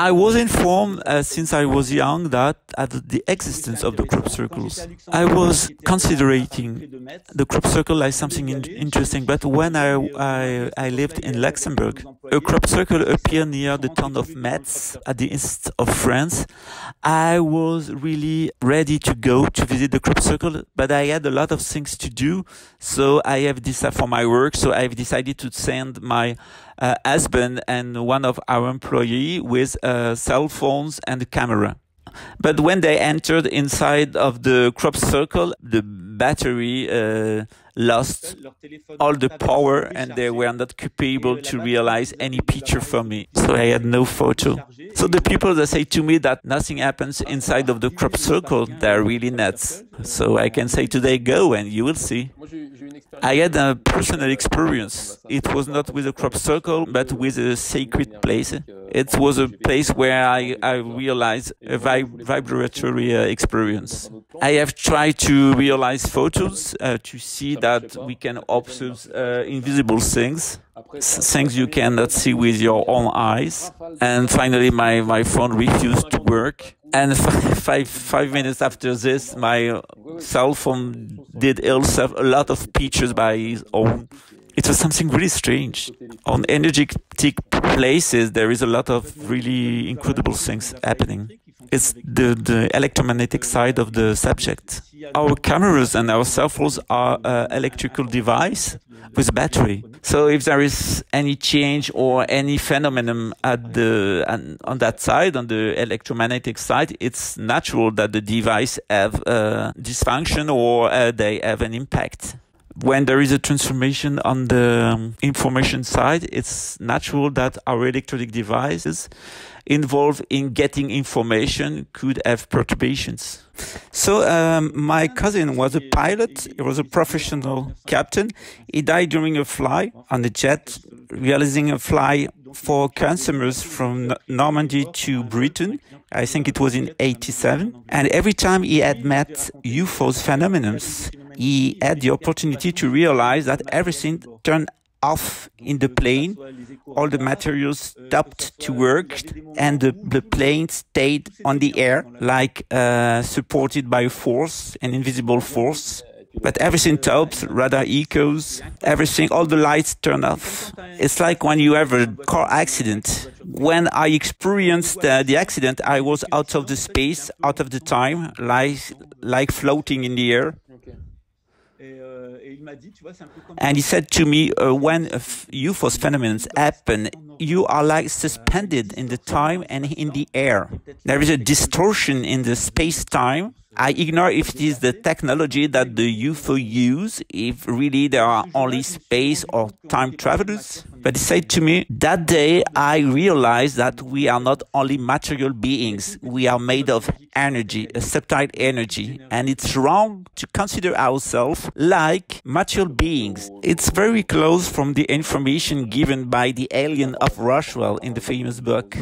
I was informed since I was young that the existence of the crop circles. I was considering the crop circle as something interesting, but when I lived in Luxembourg, a crop circle appeared near the town of Metz at the east of France. I was really ready to go to visit the crop circle, but I had a lot of things to do, so I have decided for my work, so I've decided to send my husband and one of our employees with cell phones and a camera. But when they entered inside of the crop circle, the battery lost all the power and they were not capable to realize any picture for me. So I had no photo. So the people that say to me that nothing happens inside of the crop circle, they're really nuts. So I can say today, go and you will see. I had a personal experience. It was not with a crop circle, but with a sacred place. It was a place where I realized a vibratory experience. I have tried to realize photos to see that we can observe invisible things, things you cannot see with your own eyes. And finally, my phone refused to work. And five minutes after this, my cell phone did itself a lot of pictures by its own. It was something really strange. On energetic places, there is a lot of really incredible things happening. It's the electromagnetic side of the subject. Our cameras and our cell phones are electrical device with battery. So if there is any change or any phenomenon on that side, on the electromagnetic side, it's natural that the device have dysfunction or they have an impact. When there is a transformation on the information side, it's natural that our electronic devices involved in getting information could have perturbations. So my cousin was a pilot. He was a professional captain. He died during a fly on a jet, realizing a fly for customers from Normandy to Britain. I think it was in '87. And every time he had met UFOs phenomena, he had the opportunity to realize that everything turned off in the plane, all the materials stopped to work, and the plane stayed on the air, like supported by a force, an invisible force. But everything stops, radar echoes, everything, all the lights turn off. It's like when you have a car accident. When I experienced the accident, I was out of the space, out of the time, like floating in the air. And he said to me, when UFOs phenomena happen, you are like suspended in the time and in the air. There is a distortion in the space-time. I ignore if it is the technology that the UFO use, if really there are only space or time travelers. But he said to me, that day I realized that we are not only material beings, we are made of energy, a subtle energy, and it's wrong to consider ourselves like material beings. It's very close from the information given by the alien of Roswell in the famous book.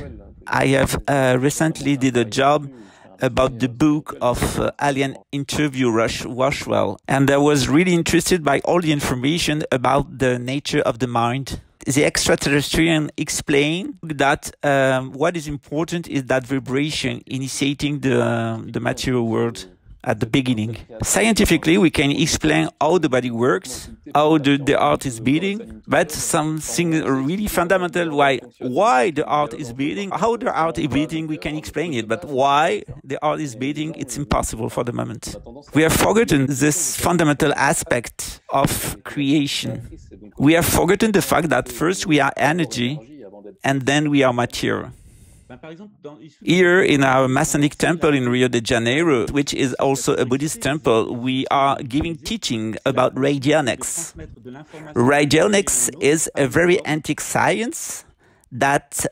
I have recently did a job about the book of alien interview Roswell, and I was really interested by all the information about the nature of the mind. The extraterrestrial explain that what is important is that vibration initiating the material world at the beginning. Scientifically, we can explain how the body works, how the heart is beating, but something really fundamental, why the heart is beating, how the heart is beating, we can explain it, but why the heart is beating, it's impossible for the moment. We have forgotten this fundamental aspect of creation. We have forgotten the fact that first we are energy, and then we are material. Here in our Masonic temple in Rio de Janeiro, which is also a Buddhist temple, we are giving teaching about radionics. Radionics is a very antique science that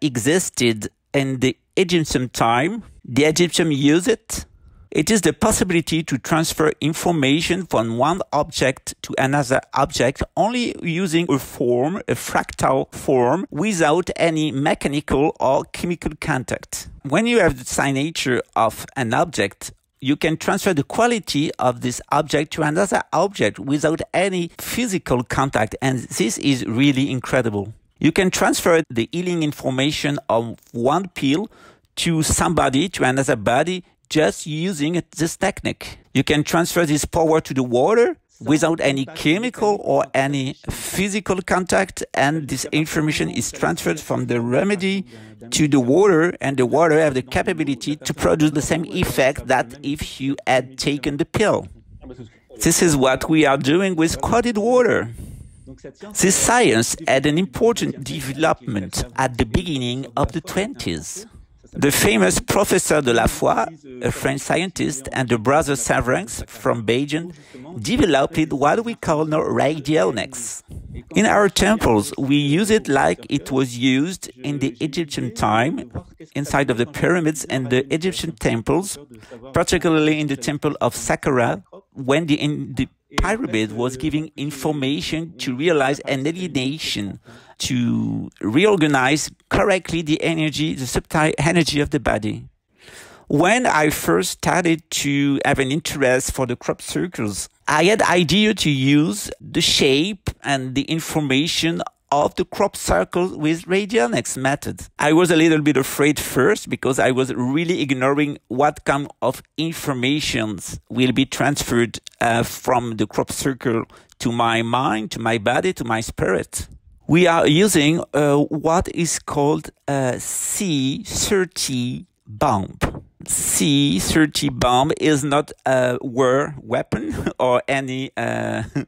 existed in the Egyptian time. The Egyptians used it. It is the possibility to transfer information from one object to another object only using a form, a fractal form, without any mechanical or chemical contact. When you have the signature of an object, you can transfer the quality of this object to another object without any physical contact, and this is really incredible. You can transfer the healing information of one pill to somebody, to another body, just using this technique. You can transfer this power to the water without any chemical or any physical contact, and this information is transferred from the remedy to the water, and the water have the capability to produce the same effect that if you had taken the pill. This is what we are doing with coded water. This science had an important development at the beginning of the 20s. The famous Professor de la Foy, a French scientist, and the brother Sarraltroff from Belgium developed what we call now radionics. In our temples, we use it like it was used in the Egyptian time, inside of the pyramids and the Egyptian temples, particularly in the temple of Saqqara, when the pyramid was giving information to realize an alienation, to reorganize correctly the energy, the subtle energy of the body. When I first started to have an interest for the crop circles, I had the idea to use the shape and the information of the crop circle with radionics method. I was a little bit afraid first because I was really ignoring what kind of informations will be transferred from the crop circle to my mind, to my body, to my spirit. We are using what is called a C30 bomb. C30 bomb is not a war weapon or any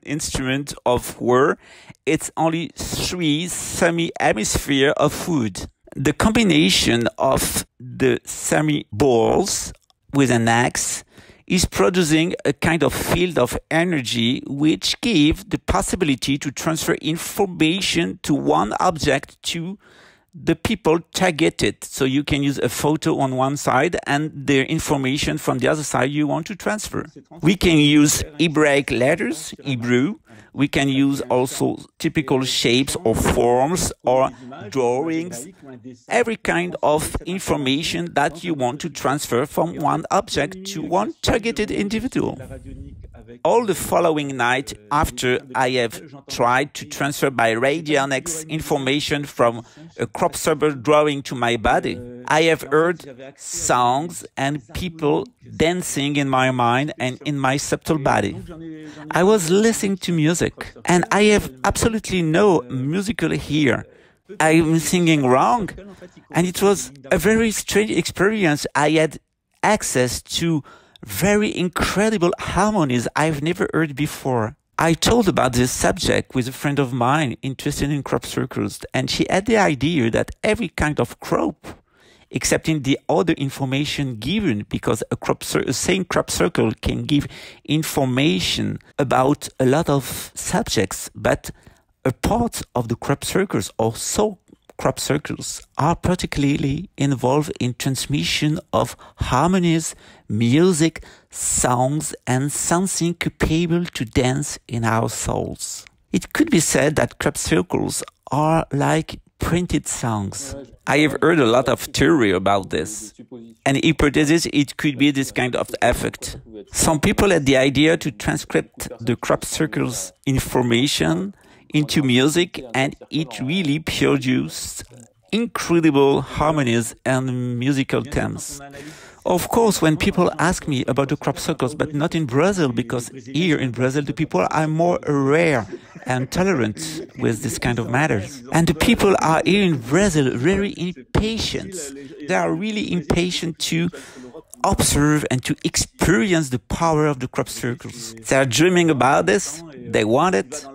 instrument of war. It's only 3 semi-hemisphere of food. The combination of the semi-balls with an axe is producing a kind of field of energy which gives the possibility to transfer information to one object to the people targeted. So you can use a photo on one side and the information from the other side you want to transfer. We can use Hebraic letters, Hebrew. We can use also typical shapes or forms or drawings, every kind of information that you want to transfer from one object to one targeted individual. All the following night after I have tried to transfer by radionics information from a crop circle drawing to my body, I have heard songs and people dancing in my mind and in my subtle body. I was listening to music and I have absolutely no musical ear. I'm singing wrong, and it was a very strange experience. I had access to very incredible harmonies I've never heard before. I told about this subject with a friend of mine interested in crop circles, and she had the idea that every kind of crop, excepting the other information given, because a same crop circle can give information about a lot of subjects, but a part of the crop circles or so crop circles are particularly involved in transmission of harmonies, music, songs, and something capable to dance in our souls. It could be said that crop circles are like printed songs. I have heard a lot of theory about this. An hypothesis, it could be this kind of effect. Some people had the idea to transcribe the crop circles information into music, and it really produced incredible harmonies and musical themes. Of course, when people ask me about the crop circles, but not in Brazil, because here in Brazil the people are more aware and tolerant with this kind of matters. And the people are here in Brazil very impatient. They are really impatient to observe and to experience the power of the crop circles. They are dreaming about this. They want it.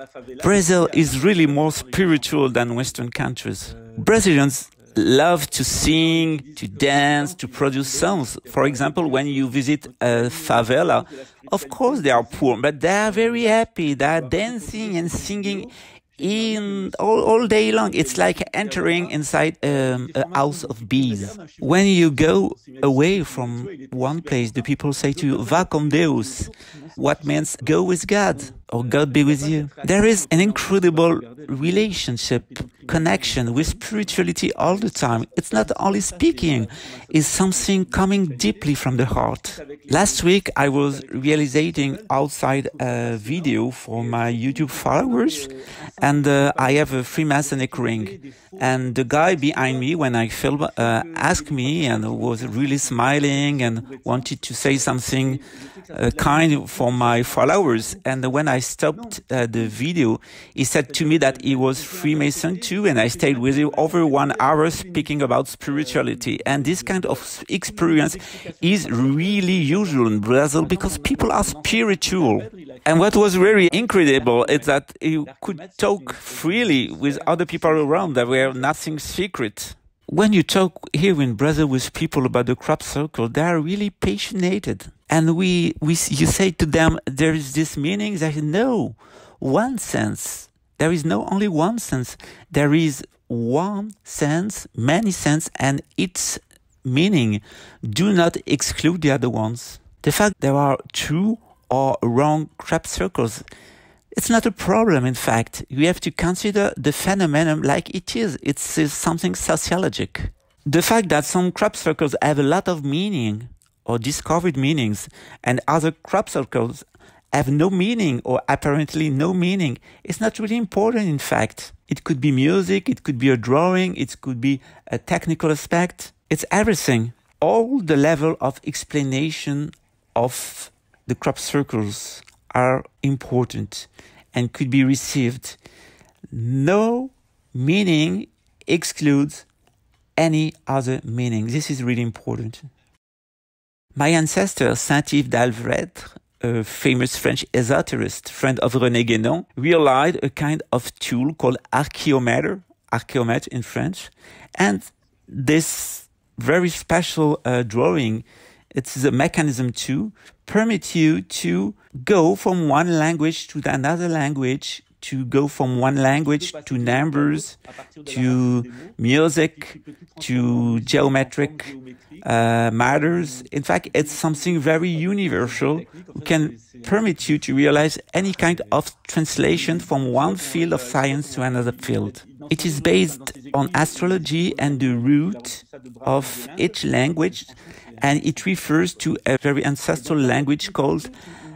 Brazil is really more spiritual than Western countries. Brazilians love to sing, to dance, to produce songs. For example, when you visit a favela, of course they are poor, but they are very happy. They are dancing and singing all day long. It's like entering inside a house of bees. When you go away from one place, the people say to you, "Vá com Deus," what means go with God, or God be with you. There is an incredible relationship connection with spirituality all the time. It's not only speaking, it's something coming deeply from the heart. Last week, I was realizing outside a video for my YouTube followers, and I have a Freemasonic ring. And the guy behind me, when I filmed, asked me and was really smiling and wanted to say something kind for my followers. And when I stopped the video, he said to me that he was Freemason too, and I stayed with him over 1 hour speaking about spirituality. And this kind of experience is really usual in Brazil because people are spiritual. And what was very incredible is that you could talk freely with other people around. There were nothing secret. When you talk here in Brazil with people about the crop circle, they are really passionate. And you say to them, there is this meaning. There is no one sense. There is no only one sense. There is one sense, many sense, and its meaning do not exclude the other ones. The fact there are true or wrong crop circles, it's not a problem, in fact. We have to consider the phenomenon like it is. It's something sociologic. The fact that some crop circles have a lot of meaning or discovered meanings and other crop circles have no meaning or apparently no meaning is not really important, in fact. It could be music, it could be a drawing, it could be a technical aspect. It's everything. All the level of explanation of the crop circles are important and could be received. No meaning excludes any other meaning. This is really important. My ancestor, Saint-Yves d'Alvredre, a famous French esoterist, friend of René Guénon, realized a kind of tool called archaeometer in French. And this very special drawing, it's a mechanism to permit you to go from one language to another language, to go from one language to numbers, to music, to geometric matters. In fact, it's something very universal who can permit you to realize any kind of translation from one field of science to another field. It is based on astrology and the root of each language, and it refers to a very ancestral language called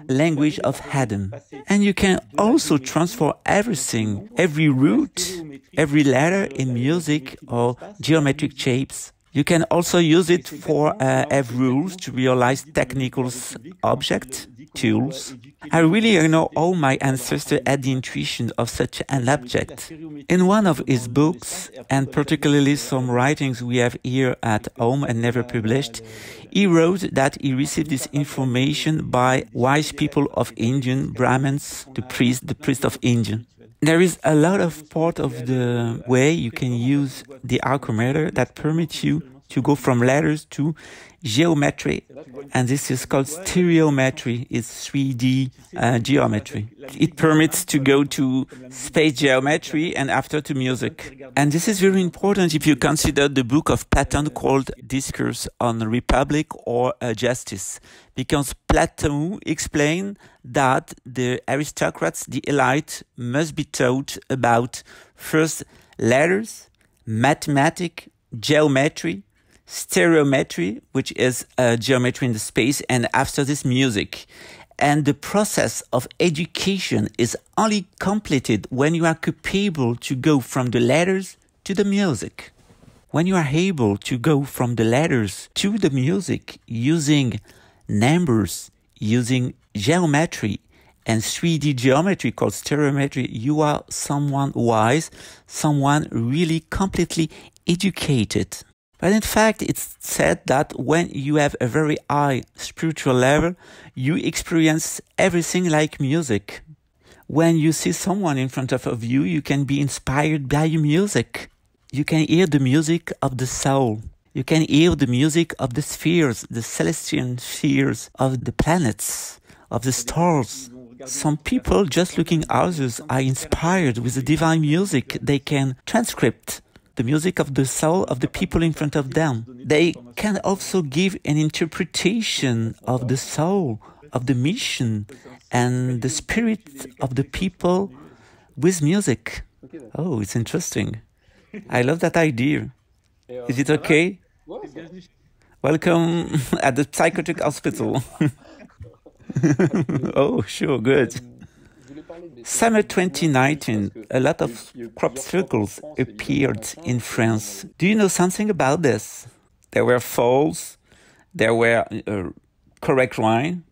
language of Haddon. And you can also transfer everything, every root, every letter in music or geometric shapes. You can also use it for have rules to realize technical objects, tools. I really know how my ancestor had the intuition of such an object. In one of his books, and particularly some writings we have here at home and never published, he wrote that he received this information by wise people of Indian, Brahmins, the priest of India. There is a lot of part of the way you can use the archimeter that permits you to go from letters to geometry, and this is called stereometry. It's 3D geometry. It permits to go to space geometry and after to music. And this is very important if you consider the book of Plato called Discourse on Republic or Justice, because Plato explained that the aristocrats, the elite, must be taught about first letters, mathematics, geometry, stereometry, which is geometry in the space, and after this music. And the process of education is only completed when you are capable to go from the letters to the music. When you are able to go from the letters to the music using numbers, using geometry and 3D geometry called stereometry, you are someone wise, someone really completely educated. But in fact, it's said that when you have a very high spiritual level, you experience everything like music. When you see someone in front of you, you can be inspired by music. You can hear the music of the soul. You can hear the music of the spheres, the celestial spheres of the planets, of the stars. Some people just looking at others are inspired with the divine music. They can transcript the music of the soul of the people in front of them. They can also give an interpretation of the soul, of the mission, and the spirit of the people with music. Oh, it's interesting. I love that idea. Is it okay? Welcome at the psychiatric hospital. Oh, sure, good. Summer 2019, a lot of crop circles appeared in France. Do you know something about this? There were false, there were correct wine.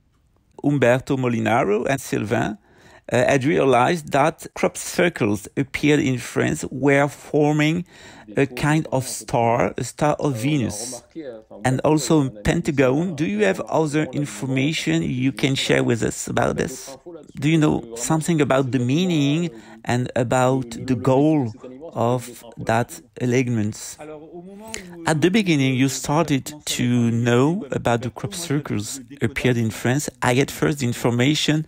Umberto Molinaro and Sylvain had realized that crop circles appeared in France were forming a kind of star, a star of Venus, and also Pentagon. Do you have other information you can share with us about this? Do you know something about the meaning and about the goal of that alignment? At the beginning, you started to know about the crop circles appeared in France. I get first information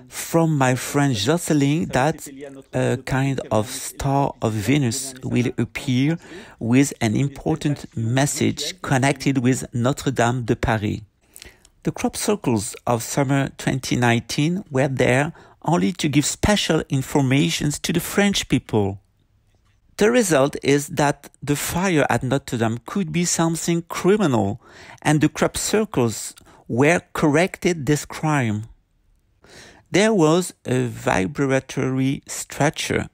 from my friend Jocelyn that a kind of star of Venus will appear with an important message connected with Notre-Dame de Paris. The crop circles of summer 2019 were there only to give special information to the French people. The result is that the fire at Notre-Dame could be something criminal, and the crop circles were corrected this crime. There was a vibratory structure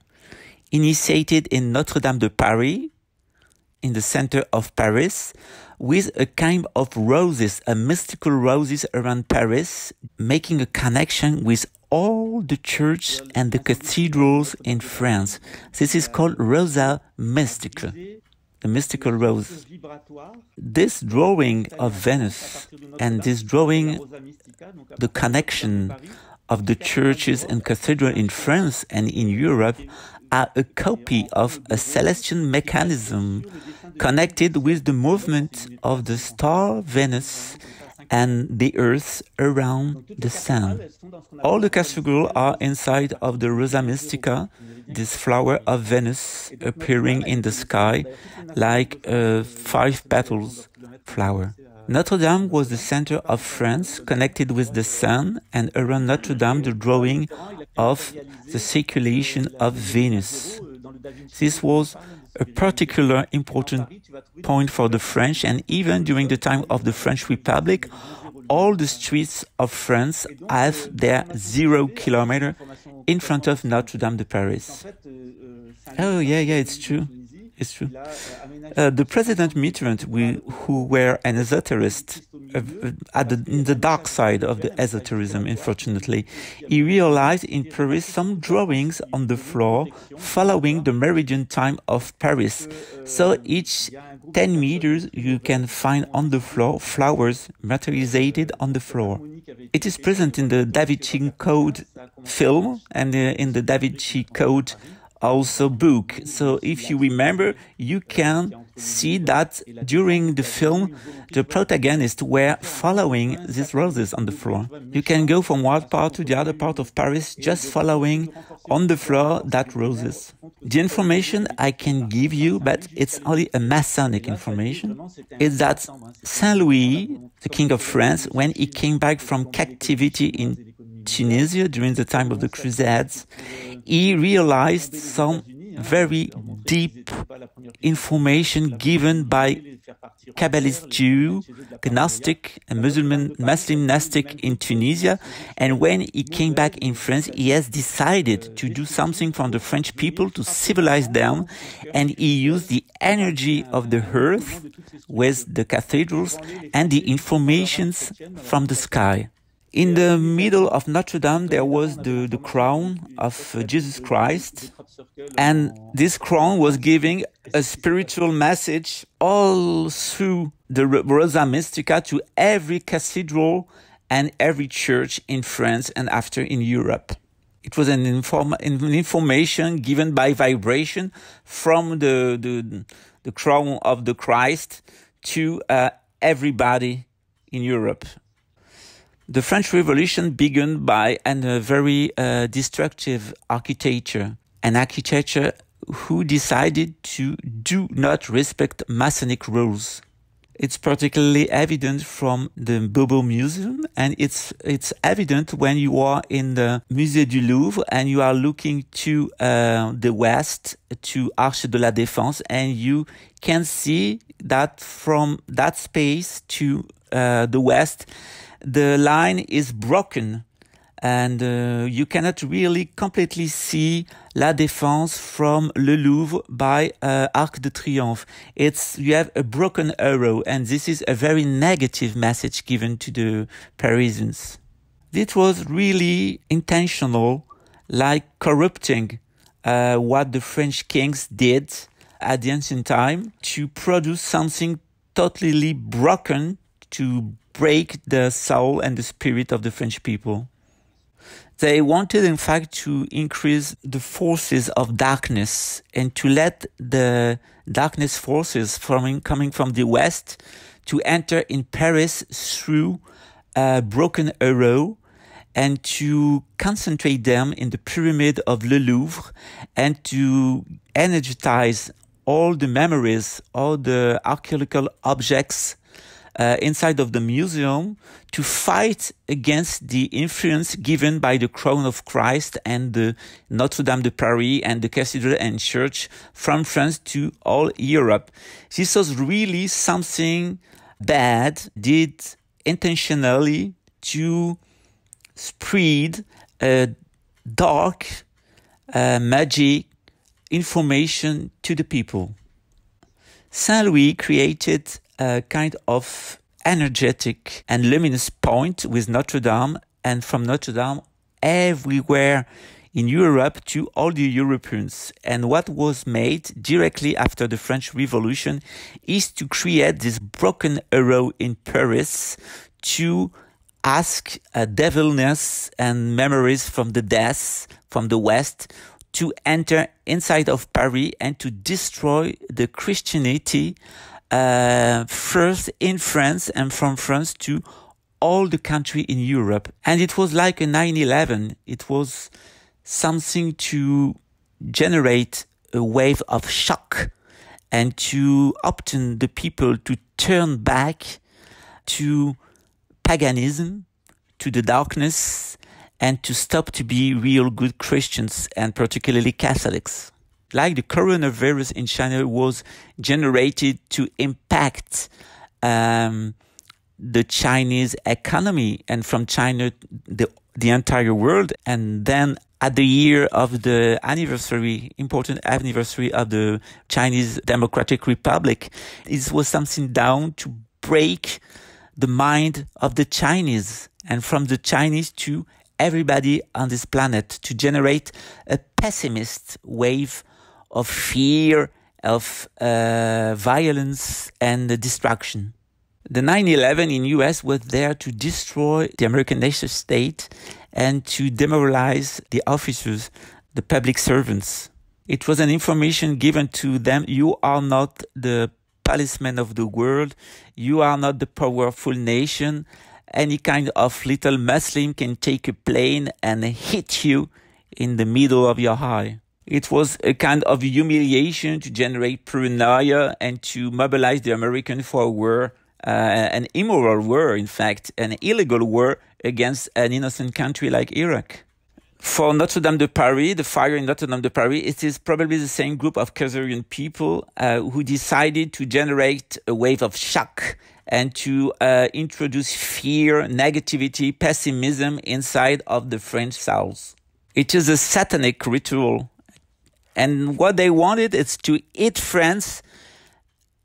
initiated in Notre-Dame de Paris, in the center of Paris, with a kind of roses, a mystical roses around Paris, making a connection with all the churches and the cathedrals in France. This is called Rosa Mystica, the mystical rose. This drawing of Venus and this drawing, the connection of the churches and cathedrals in France and in Europe, are a copy of a celestial mechanism connected with the movement of the star Venus and the Earth around the Sun. All the cathedrals are inside of the Rosa Mystica, this flower of Venus appearing in the sky like a 5 petals flower. Notre-Dame was the center of France, connected with the sun, and around Notre-Dame the drawing of the circulation of Venus. This was a particular important point for the French, and even during the time of the French Republic, all the streets of France have their 0 kilometer in front of Notre-Dame de Paris. Oh, yeah, it's true. It's true. The President Mitterrand, who were an esoterist, in the dark side of the esotericism, unfortunately, he realized in Paris some drawings on the floor following the meridian time of Paris. So each 10 meters you can find on the floor flowers materialized on the floor. It is present in the Da Vinci Code film and in the Da Vinci Code also book. So if you remember, you can see that during the film, the protagonists were following these roses on the floor. You can go from one part to the other part of Paris just following on the floor that roses. The information I can give you, but it's only a Masonic information, is that Saint Louis, the King of France, when he came back from captivity in Tunisia during the time of the Crusades, he realized some very deep information given by Kabbalist Jew, Gnostic, and Muslim Gnostic in Tunisia. And when he came back in France, he has decided to do something for the French people to civilize them. And he used the energy of the earth with the cathedrals and the informations from the sky. In the middle of Notre-Dame, there was the crown of Jesus Christ, and this crown was giving a spiritual message all through the Rosa Mystica to every cathedral and every church in France and after in Europe. It was an information given by vibration from the crown of the Christ to everybody in Europe. The French Revolution began by a very destructive architecture, an architecture who decided to do not respect Masonic rules. It's particularly evident from the Bobo Museum, and it's evident when you are in the Musée du Louvre and you are looking to the west, to Arche de la Défense, and you can see that from that space to the west, the line is broken. And you cannot really completely see La Défense from Le Louvre by Arc de Triomphe. You have a broken arrow, and this is a very negative message given to the Parisians. This was really intentional, like corrupting what the French kings did at the ancient time to produce something totally broken to break the soul and the spirit of the French people. They wanted, in fact, to increase the forces of darkness and to let the darkness forces coming from the west to enter in Paris through a broken arrow and to concentrate them in the pyramid of Le Louvre and to energize all the memories, all the archaeological objects inside of the museum to fight against the influence given by the crown of Christ and the Notre-Dame de Paris and the cathedral and church from France to all Europe. This was really something bad, did intentionally to spread dark magic information to the people. Saint Louis created a kind of energetic and luminous point with Notre-Dame, and from Notre-Dame everywhere in Europe to all the Europeans. And what was made directly after the French Revolution is to create this broken arrow in Paris to ask devilness and memories from the death from the West to enter inside of Paris and to destroy the Christianity first in France and from France to all the country in Europe. And it was like a 9/11. It was something to generate a wave of shock and to obtain the people to turn back to paganism, to the darkness, and to stop to be real good Christians and particularly Catholics. Like the coronavirus in China was generated to impact the Chinese economy and from China the entire world. And then at the year of the important anniversary of the Chinese Democratic Republic, it was something down to break the mind of the Chinese and from the Chinese to everybody on this planet, to generate a pessimist wave of fear, of violence and destruction. The 9/11 in US was there to destroy the American nation state and to demoralize the officers, the public servants. It was an information given to them: you are not the policeman of the world, you are not the powerful nation. Any kind of little Muslim can take a plane and hit you in the middle of your eye. It was a kind of humiliation to generate paranoia and to mobilize the Americans for a war, an immoral war, in fact, an illegal war against an innocent country like Iraq. For Notre-Dame de Paris, the fire in Notre-Dame de Paris, it is probably the same group of Khazarian people who decided to generate a wave of shock and to introduce fear, negativity, pessimism inside of the French South. It is a satanic ritual. And what they wanted is to eat France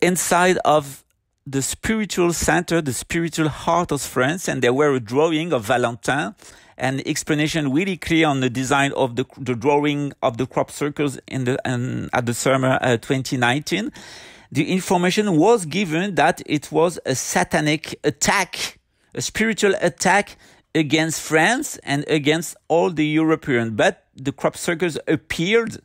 inside of the spiritual center, the spiritual heart of France. And there were a drawing of Valentin, an explanation really clear on the design of the drawing of the crop circles at the summer 2019. The information was given that it was a satanic attack, a spiritual attack against France and against all the Europeans. But the crop circles appeared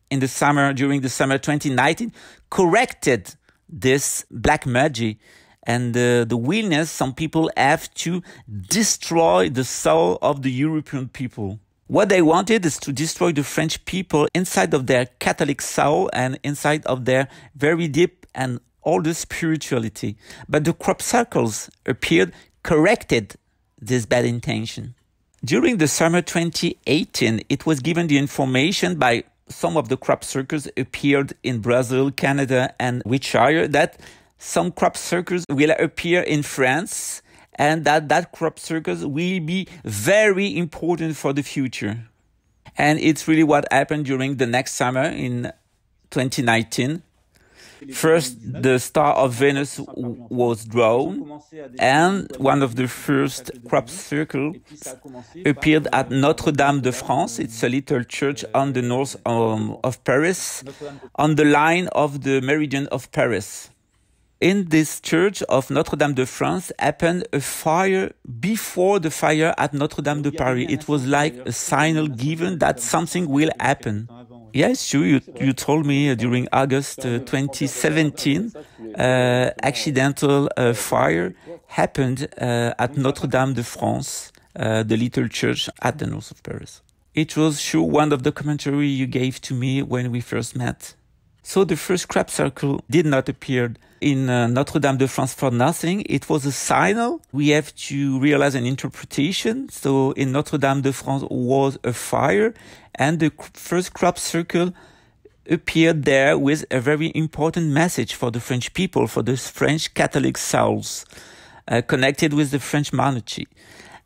in the summer, during the summer 2019, corrected this black magic and the willingness some people have to destroy the soul of the European people. What they wanted is to destroy the French people inside of their Catholic soul and inside of their very deep and all the spirituality. But the crop circles appeared corrected this bad intention. During the summer 2018, it was given the information by some of the crop circles appeared in Brazil, Canada, and Wiltshire that some crop circles will appear in France and that crop circles will be very important for the future. And it's really what happened during the next summer in 2019. First, the star of Venus was drawn, and one of the first crop circles appeared at Notre-Dame de France. It's a little church on the north of Paris, on the line of the meridian of Paris. In this church of Notre-Dame de France happened a fire before the fire at Notre-Dame de Paris. It was like a signal given that something will happen. Yes, you told me during August 2017, accidental fire happened at Notre-Dame de France, the little church at the north of Paris. It was sure one of the commentary you gave to me when we first met. So the first crop circle did not appear in Notre-Dame de France for nothing. It was a signal. We have to realize an interpretation. So in Notre-Dame de France was a fire, and the first crop circle appeared there with a very important message for the French people, for the French Catholic souls, connected with the French monarchy.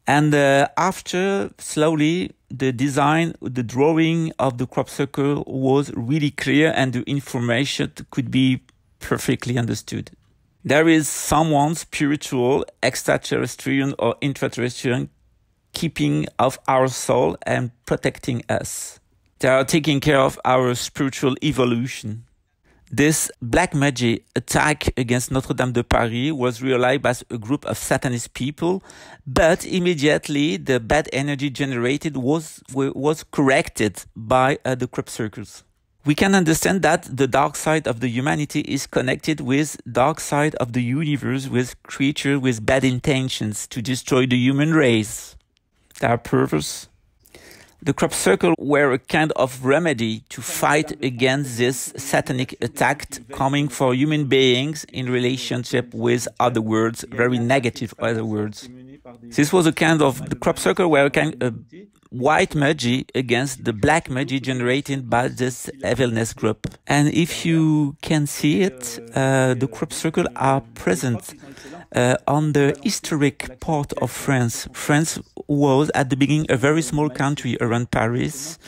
And after, slowly, the design, the drawing of the crop circle was really clear and the information could be perfectly understood. There is someone spiritual, extraterrestrial or intraterrestrial, keeping of our soul and protecting us. They are taking care of our spiritual evolution. This black magic attack against Notre-Dame de Paris was realized by a group of Satanist people, but immediately the bad energy generated was corrected by the crop circles. We can understand that the dark side of the humanity is connected with dark side of the universe, with creatures with bad intentions to destroy the human race. Their purpose. The crop circle were a kind of remedy to fight against this satanic attack coming for human beings in relationship with other worlds, very negative other worlds. This was a kind of, the crop circle were a kind of white magic against the black magic generated by this evilness group. And if you can see it, the crop circle are present on the historic part of France. France was at the beginning a very small country around Paris,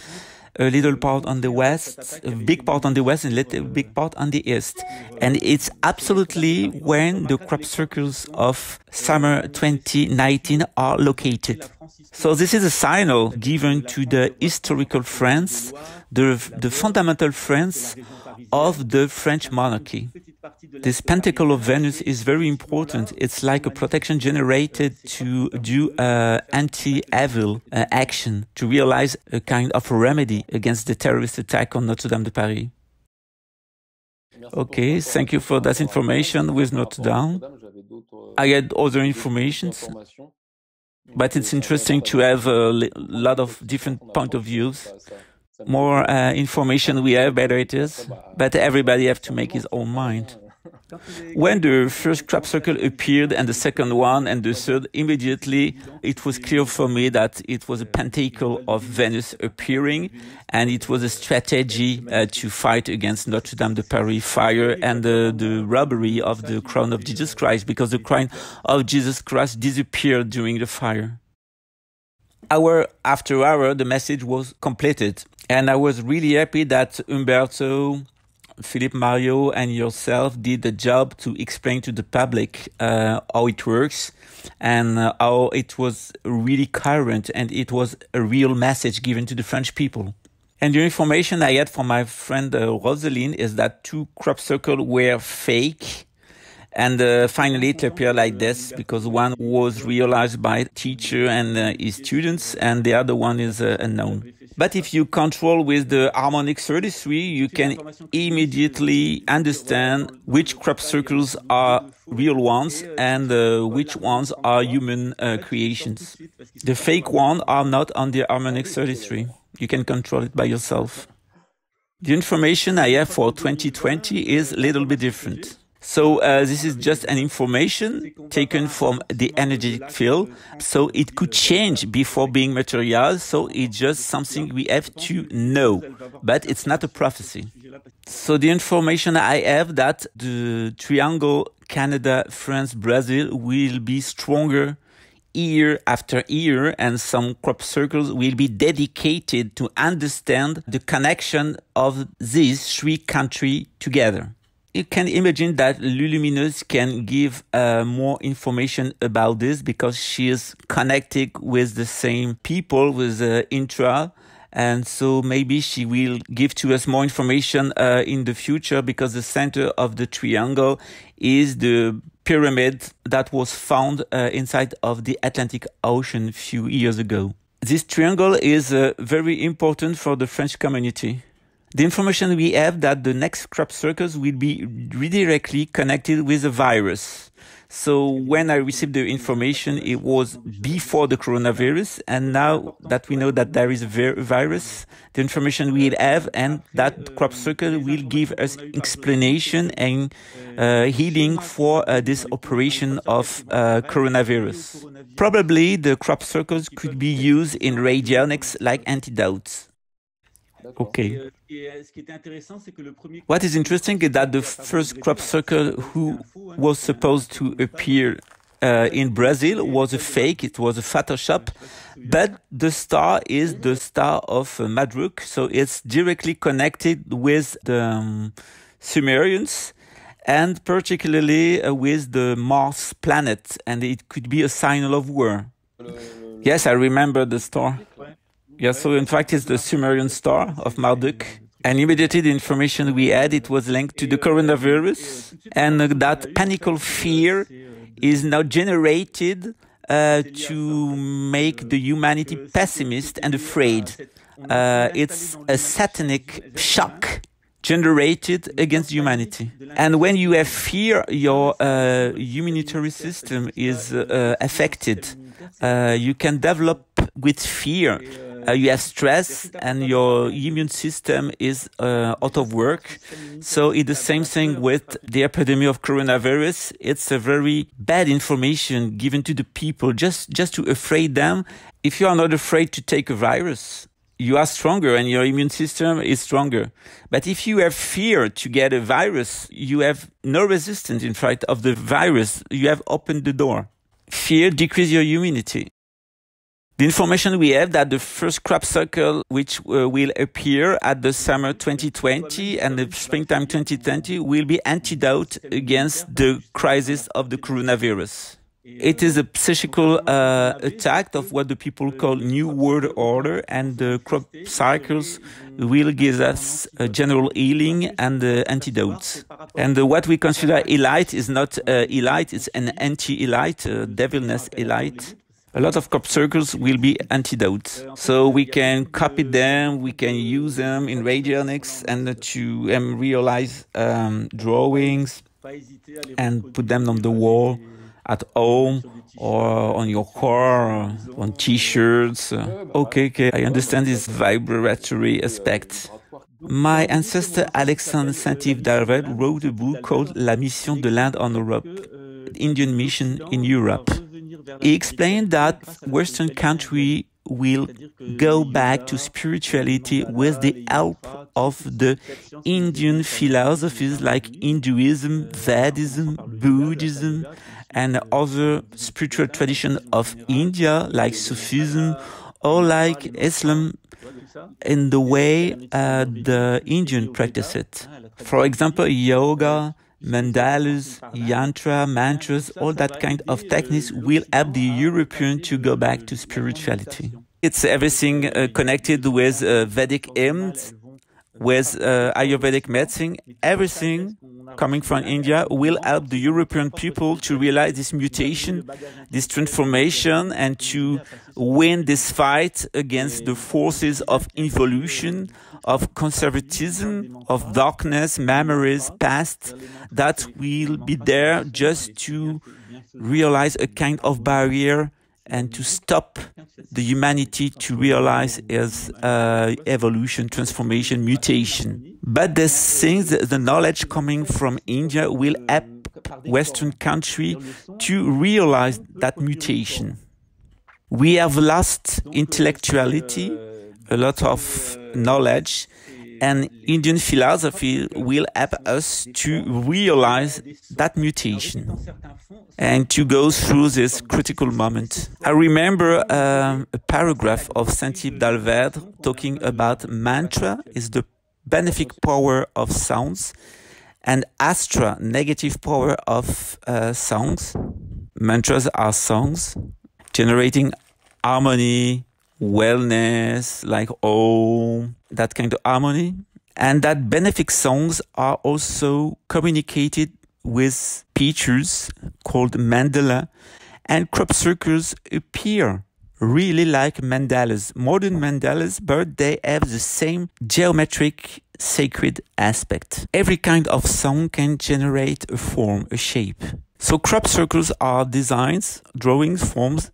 a little part on the west, a big part on the west, and a little big part on the east. And it's absolutely when the crop circles of summer 2019 are located. So this is a signal given to the historical France, the fundamental France of the French monarchy. This pentacle of Venus is very important. It's like a protection generated to do anti-evil action, to realize a kind of a remedy against the terrorist attack on Notre-Dame de Paris. Okay, thank you for that information with Notre-Dame. I had other informations, but it's interesting to have a lot of different point of views. More information we have, better it is. But everybody has to make his own mind. When the first crop circle appeared and the second one and the third, immediately it was clear for me that it was a pentacle of Venus appearing, and it was a strategy to fight against Notre-Dame de Paris fire and the robbery of the crown of Jesus Christ, because the crown of Jesus Christ disappeared during the fire. Hour after hour, the message was completed. And I was really happy that Umberto, Philippe Mario, and yourself did the job to explain to the public how it works and how it was really current and it was a real message given to the French people. And the information I had from my friend Rosaline is that 2 crop circles were fake. And finally it appeared like this, because one was realized by a teacher and his students, and the other one is unknown. But if you control with the harmonics 33, you can immediately understand which crop circles are real ones and which ones are human creations. The fake ones are not on the harmonics 33. You can control it by yourself. The information I have for 2020 is a little bit different. So this is just an information taken from the energetic field. So it could change before being material. So it's just something we have to know, but it's not a prophecy. So the information I have that the triangle Canada, France, Brazil will be stronger year after year, and some crop circles will be dedicated to understand the connection of these three countries together. You can imagine that Lulumineuse can give more information about this because she is connected with the same people, with intra, and so maybe she will give to us more information in the future, because the center of the triangle is the pyramid that was found inside of the Atlantic Ocean a few years ago. This triangle is very important for the French community. The information we have that the next crop circles will be directly connected with a virus. So when I received the information, it was before the coronavirus, and now that we know that there is a virus, the information we'll have, and that crop circle will give us explanation and healing for this operation of coronavirus. Probably the crop circles could be used in radionics like antidotes. Okay. What is interesting is that the first crop circle who was supposed to appear in Brazil was a fake, it was a Photoshop, but the star is the star of Madruk, so it's directly connected with the Sumerians, and particularly with the Mars planet, and it could be a signal of war. Yes, I remember the star. Yeah, so in fact it's the Sumerian star of Marduk. And immediately the information we had, it was linked to the coronavirus. And that panical fear is now generated to make the humanity pessimist and afraid. It's a satanic shock generated against humanity. And when you have fear, your immunitary system is affected. You can develop with fear. You have stress and your immune system is out of work. So it's the same thing with the epidemic of coronavirus. It's a very bad information given to the people just to afraid them. If you are not afraid to take a virus, you are stronger and your immune system is stronger. But if you have fear to get a virus, you have no resistance, in fact, of the virus. You have opened the door. Fear decreases your immunity. The information we have that the first crop circle which will appear at the summer 2020 and the springtime 2020 will be antidote against the crisis of the coronavirus. It is a psychical attack of what the people call New World Order, and the crop cycles will give us a general healing and antidotes. And what we consider elite is not elite, it's an anti-elite, devilness elite. A lot of crop circles will be antidotes. So we can copy them, we can use them in radionics and to realize drawings and put them on the wall at home or on your car, or on t-shirts. Okay, I understand this vibratory aspect. My ancestor Alexandre Saint-Yves d'Arvel wrote a book called La Mission de l'Inde en Europe, Indian Mission in Europe. He explained that Western countries will go back to spirituality with the help of the Indian philosophies like Hinduism, Vedism, Buddhism, and other spiritual traditions of India like Sufism or like Islam in the way the Indian practice it. For example, yoga, mandalas, yantra, mantras, all that kind of techniques will help the European to go back to spirituality. It's everything connected with Vedic hymns, with Ayurvedic medicine. Everything coming from India will help the European people to realize this mutation, this transformation, and to win this fight against the forces of evolution, of conservatism, of darkness, memories, past, that will be there just to realize a kind of barrier and to stop the humanity to realize its evolution, transformation, mutation. But the things, the knowledge coming from India will help Western country to realize that mutation. We have lost intellectuality, a lot of knowledge, and Indian philosophy will help us to realize that mutation and to go through this critical moment. I remember a paragraph of Saint-Yves d'Alvèdre talking about mantra is the benefic power of sounds and astra, negative power of sounds. Mantras are songs generating harmony, wellness, like Om, that kind of harmony. And that benefic songs are also communicated with pictures called mandala, and crop circles appear really like mandalas, modern mandalas, but they have the same geometric sacred aspect. Every kind of song can generate a form, a shape. So crop circles are designs, drawings, forms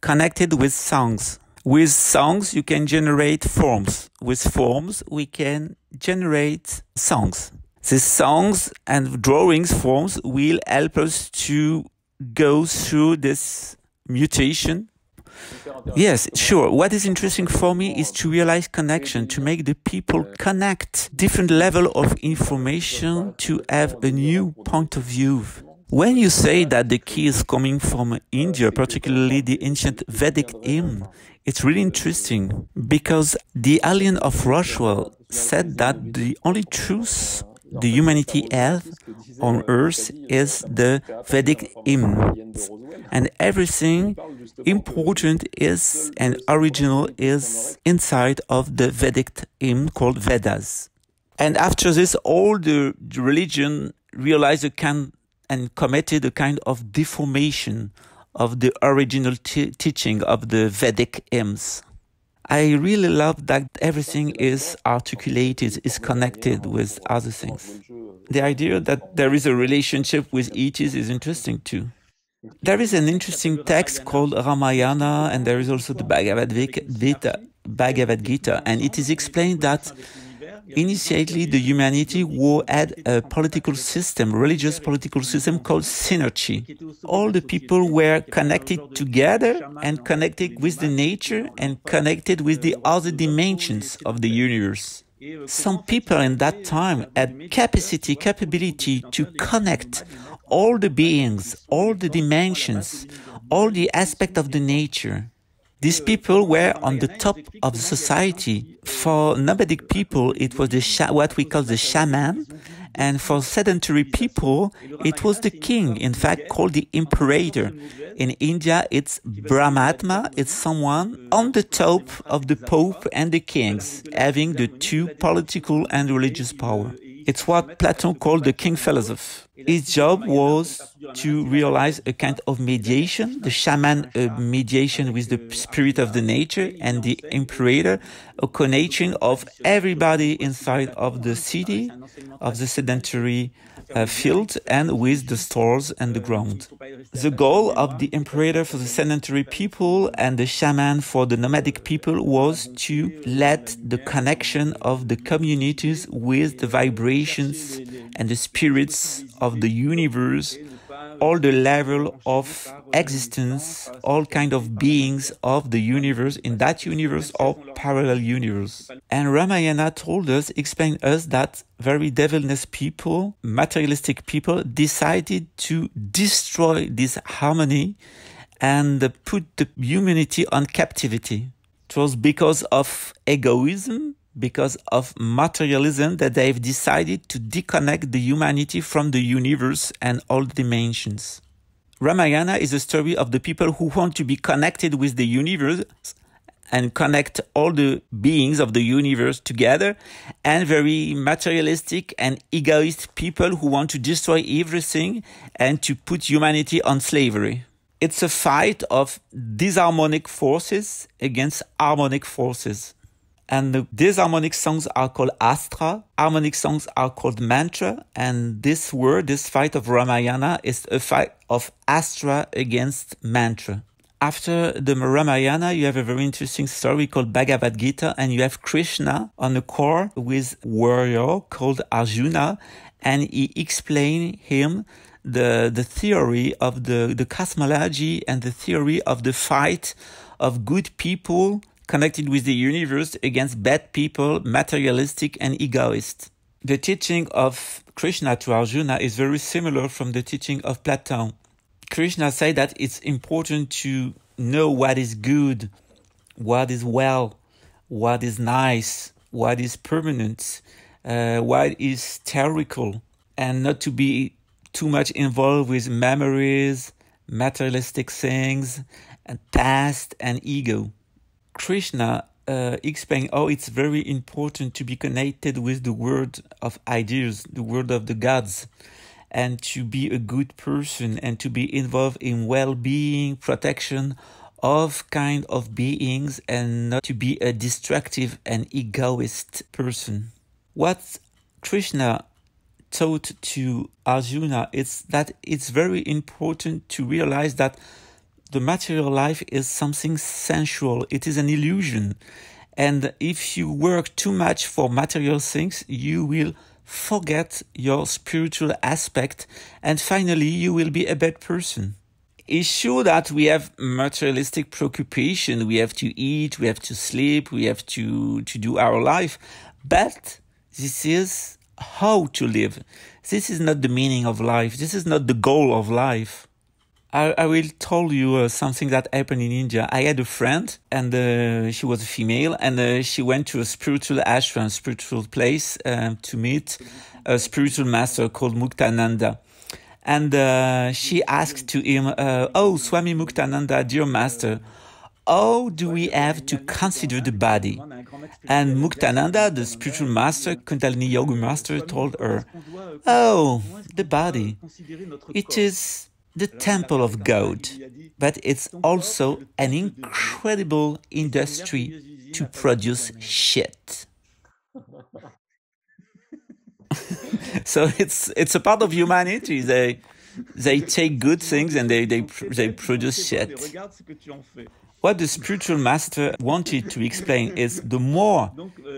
connected with songs. With songs, you can generate forms. With forms, we can generate songs. These songs and drawings forms will help us to go through this mutation. Yes, sure. What is interesting for me is to realize connection, to make the people connect different level of information to have a new point of view. When you say that the key is coming from India, particularly the ancient Vedic hymn, it's really interesting because the alien of Roswell said that the only truth the humanity has on Earth is the Vedic hymn. And everything important is and original is inside of the Vedic hymn called Vedas. And after this, all the religion realized and committed a kind of deformation of the original teaching of the Vedic hymns. I really love that everything is articulated, is connected with other things. The idea that there is a relationship with ETs is interesting too. There is an interesting text called Ramayana, and there is also the Bhagavad Gita, and it is explained that initially the humanity had a political system, religious political system called synergy. All the people were connected together and connected with the nature and connected with the other dimensions of the universe. Some people in that time had capability to connect all the beings, all the dimensions, all the aspects of the nature. These people were on the top of the society. For nomadic people, it was what we call the shaman, and for sedentary people, it was the king, in fact, called the imperator. In India, it's Brahmatma, it's someone on the top of the Pope and the kings, having the two political and religious power. It's what Plato called the king philosopher. His job was to realize a kind of mediation, the shaman a mediation with the spirit of the nature, and the imperator a connection of everybody inside of the city, of the sedentary field, and with the stars and the ground. The goal of the imperator for the sedentary people and the shaman for the nomadic people was to let the connection of the communities with the vibrations and the spirits of the universe, all the level of existence, all kind of beings of the universe, in that universe or parallel universe. And Ramayana told us, explained us that very devilness people, materialistic people, decided to destroy this harmony and put the humanity on captivity. It was because of egoism, because of materialism, that they've decided to disconnect the humanity from the universe and all dimensions. Ramayana is a story of the people who want to be connected with the universe and connect all the beings of the universe together, and very materialistic and egoist people who want to destroy everything and to put humanity on slavery. It's a fight of disharmonic forces against harmonic forces. And the disharmonic songs are called astra, harmonic songs are called mantra, and this fight of Ramayana is a fight of astra against mantra. After the Ramayana, you have a very interesting story called Bhagavad Gita, and you have Krishna on a car with a warrior called Arjuna, and he explained him the theory of the cosmology and the theory of the fight of good people connected with the universe against bad people, materialistic and egoist. The teaching of Krishna to Arjuna is very similar from the teaching of Plato. Krishna said that it's important to know what is good, what is well, what is nice, what is permanent, what is theoretical, and not to be too much involved with memories, materialistic things, and past and ego. Krishna explained how it's very important to be connected with the world of ideas, the world of the gods, and to be a good person and to be involved in well-being, protection of kind of beings, and not to be a destructive and egoist person. What Krishna taught to Arjuna is that it's very important to realize that the material life is something sensual. It is an illusion. And if you work too much for material things, you will forget your spiritual aspect, and finally you will be a bad person. It's sure that we have materialistic preoccupation. We have to eat, we have to sleep, we have to do our life. But this is how to live. This is not the meaning of life. This is not the goal of life. I will tell you something that happened in India. I had a friend, and she was a female, and she went to a spiritual ashram, spiritual place, to meet a spiritual master called Muktananda. And she asked to him, "Oh, Swami Muktananda, dear master, how do we have to consider the body?" And Muktananda, the spiritual master, Kundalini Yoga master, told her, "Oh, the body, it is the temple of God, but it's also an incredible industry to produce shit." So it's a part of humanity. They take good things and they produce shit. What the spiritual master wanted to explain is the more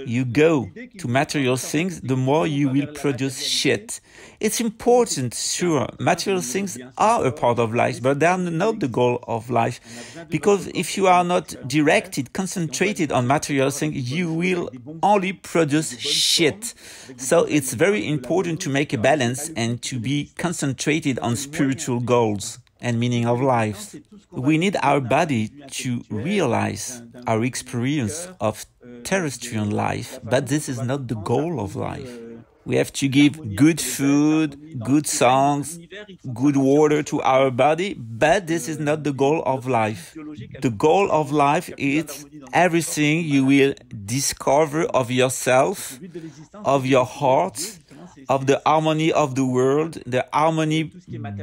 you go to material things, the more you will produce shit. It's important, sure, material things are a part of life, but they are not the goal of life. Because if you are not directed, concentrated on material things, you will only produce shit. So it's very important to make a balance and to be concentrated on spiritual goals and meaning of life. We need our body to realize our experience of terrestrial life, but this is not the goal of life. We have to give good food, good songs, good water to our body, but this is not the goal of life. The goal of life is everything you will discover of yourself, of your heart, of the harmony of the world, the harmony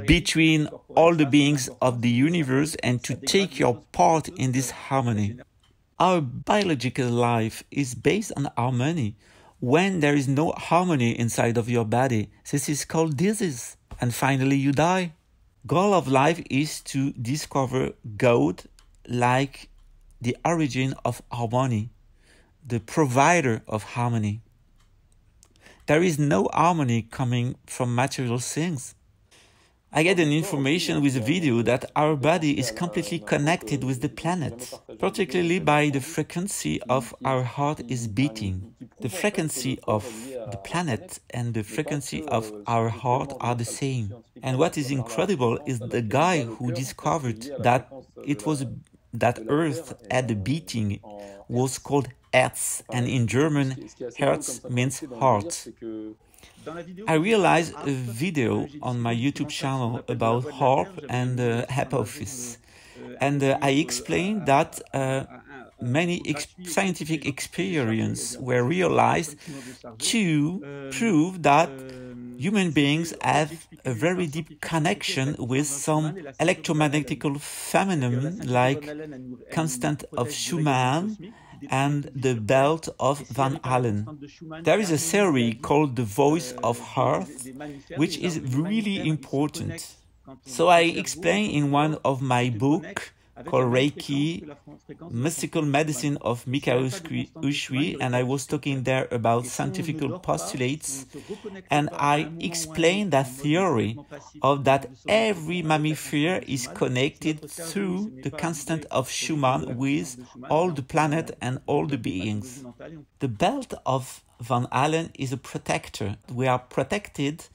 between all the beings of the universe, and to take your part in this harmony. Our biological life is based on harmony. When there is no harmony inside of your body, this is called disease. And finally you die. Goal of life is to discover God like the origin of harmony, the provider of harmony. There is no harmony coming from material things. I get an information with a video that our body is completely connected with the planet, particularly by the frequency of our heart is beating. The frequency of the planet and the frequency of our heart are the same. And what is incredible is the guy who discovered that that Earth had a beating was called Herz, and in German, Herz means heart. I realized a video on my YouTube channel about HAARP and hypothesis, and I explained that many scientific experiments were realized to prove that human beings have a very deep connection with some electromagnetic phenomenon like constant of Schumann and the belt of Van Allen. There is a theory called the voice of Earth, which is really important. So I explain in one of my books called Reiki, mystical medicine of Mikao Ushui, and I was talking there about scientific postulates, and I explained that theory of that every mammifer is connected through the constant of Schumann with all the planet and all the beings. The belt of Van Allen is a protector. We are protected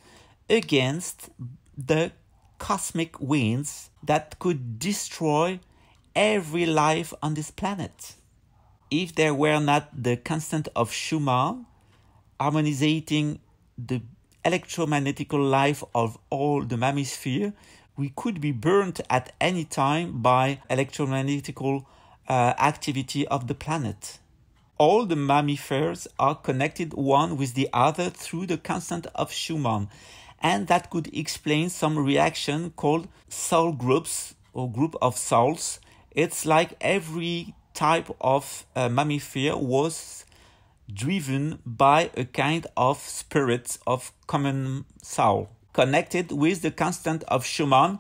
against the cosmic winds that could destroy every life on this planet. If there were not the constant of Schumann harmonizing the electromagnetic life of all the mammisphere, we could be burnt at any time by electromagnetic activity of the planet. All the mammifers are connected one with the other through the constant of Schumann, and that could explain some reaction called soul groups or group of souls. It's like every type of mammifer was driven by a kind of spirit of common soul, connected with the constant of Schumann,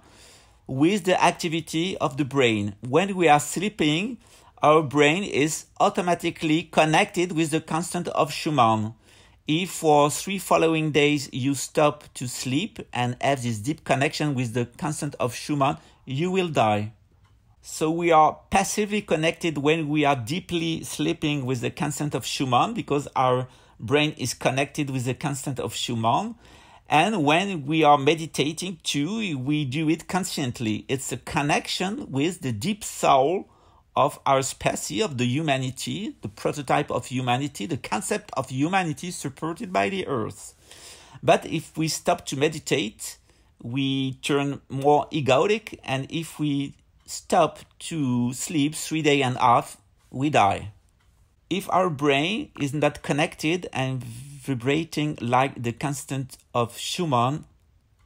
with the activity of the brain. When we are sleeping, our brain is automatically connected with the constant of Schumann. If for 3 following days you stop to sleep and have this deep connection with the constant of Schumann, you will die. So we are passively connected when we are deeply sleeping with the constant of Schumann, because our brain is connected with the constant of Schumann. And when we are meditating too, we do it consciently. It's a connection with the deep soul of our species, of the humanity, the prototype of humanity, the concept of humanity supported by the earth. But if we stop to meditate, we turn more egoic, and if we stop to sleep 3 days and a half, we die. If our brain is not connected and vibrating like the constant of Schumann,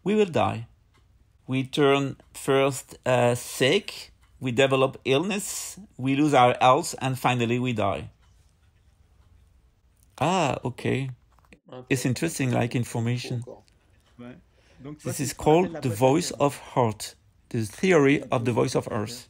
we will die. We turn first sick, we develop illness, we lose our health, and finally we die. Ah, okay. It's interesting, like information. This is called the voice of heart, the theory of the voice of earth.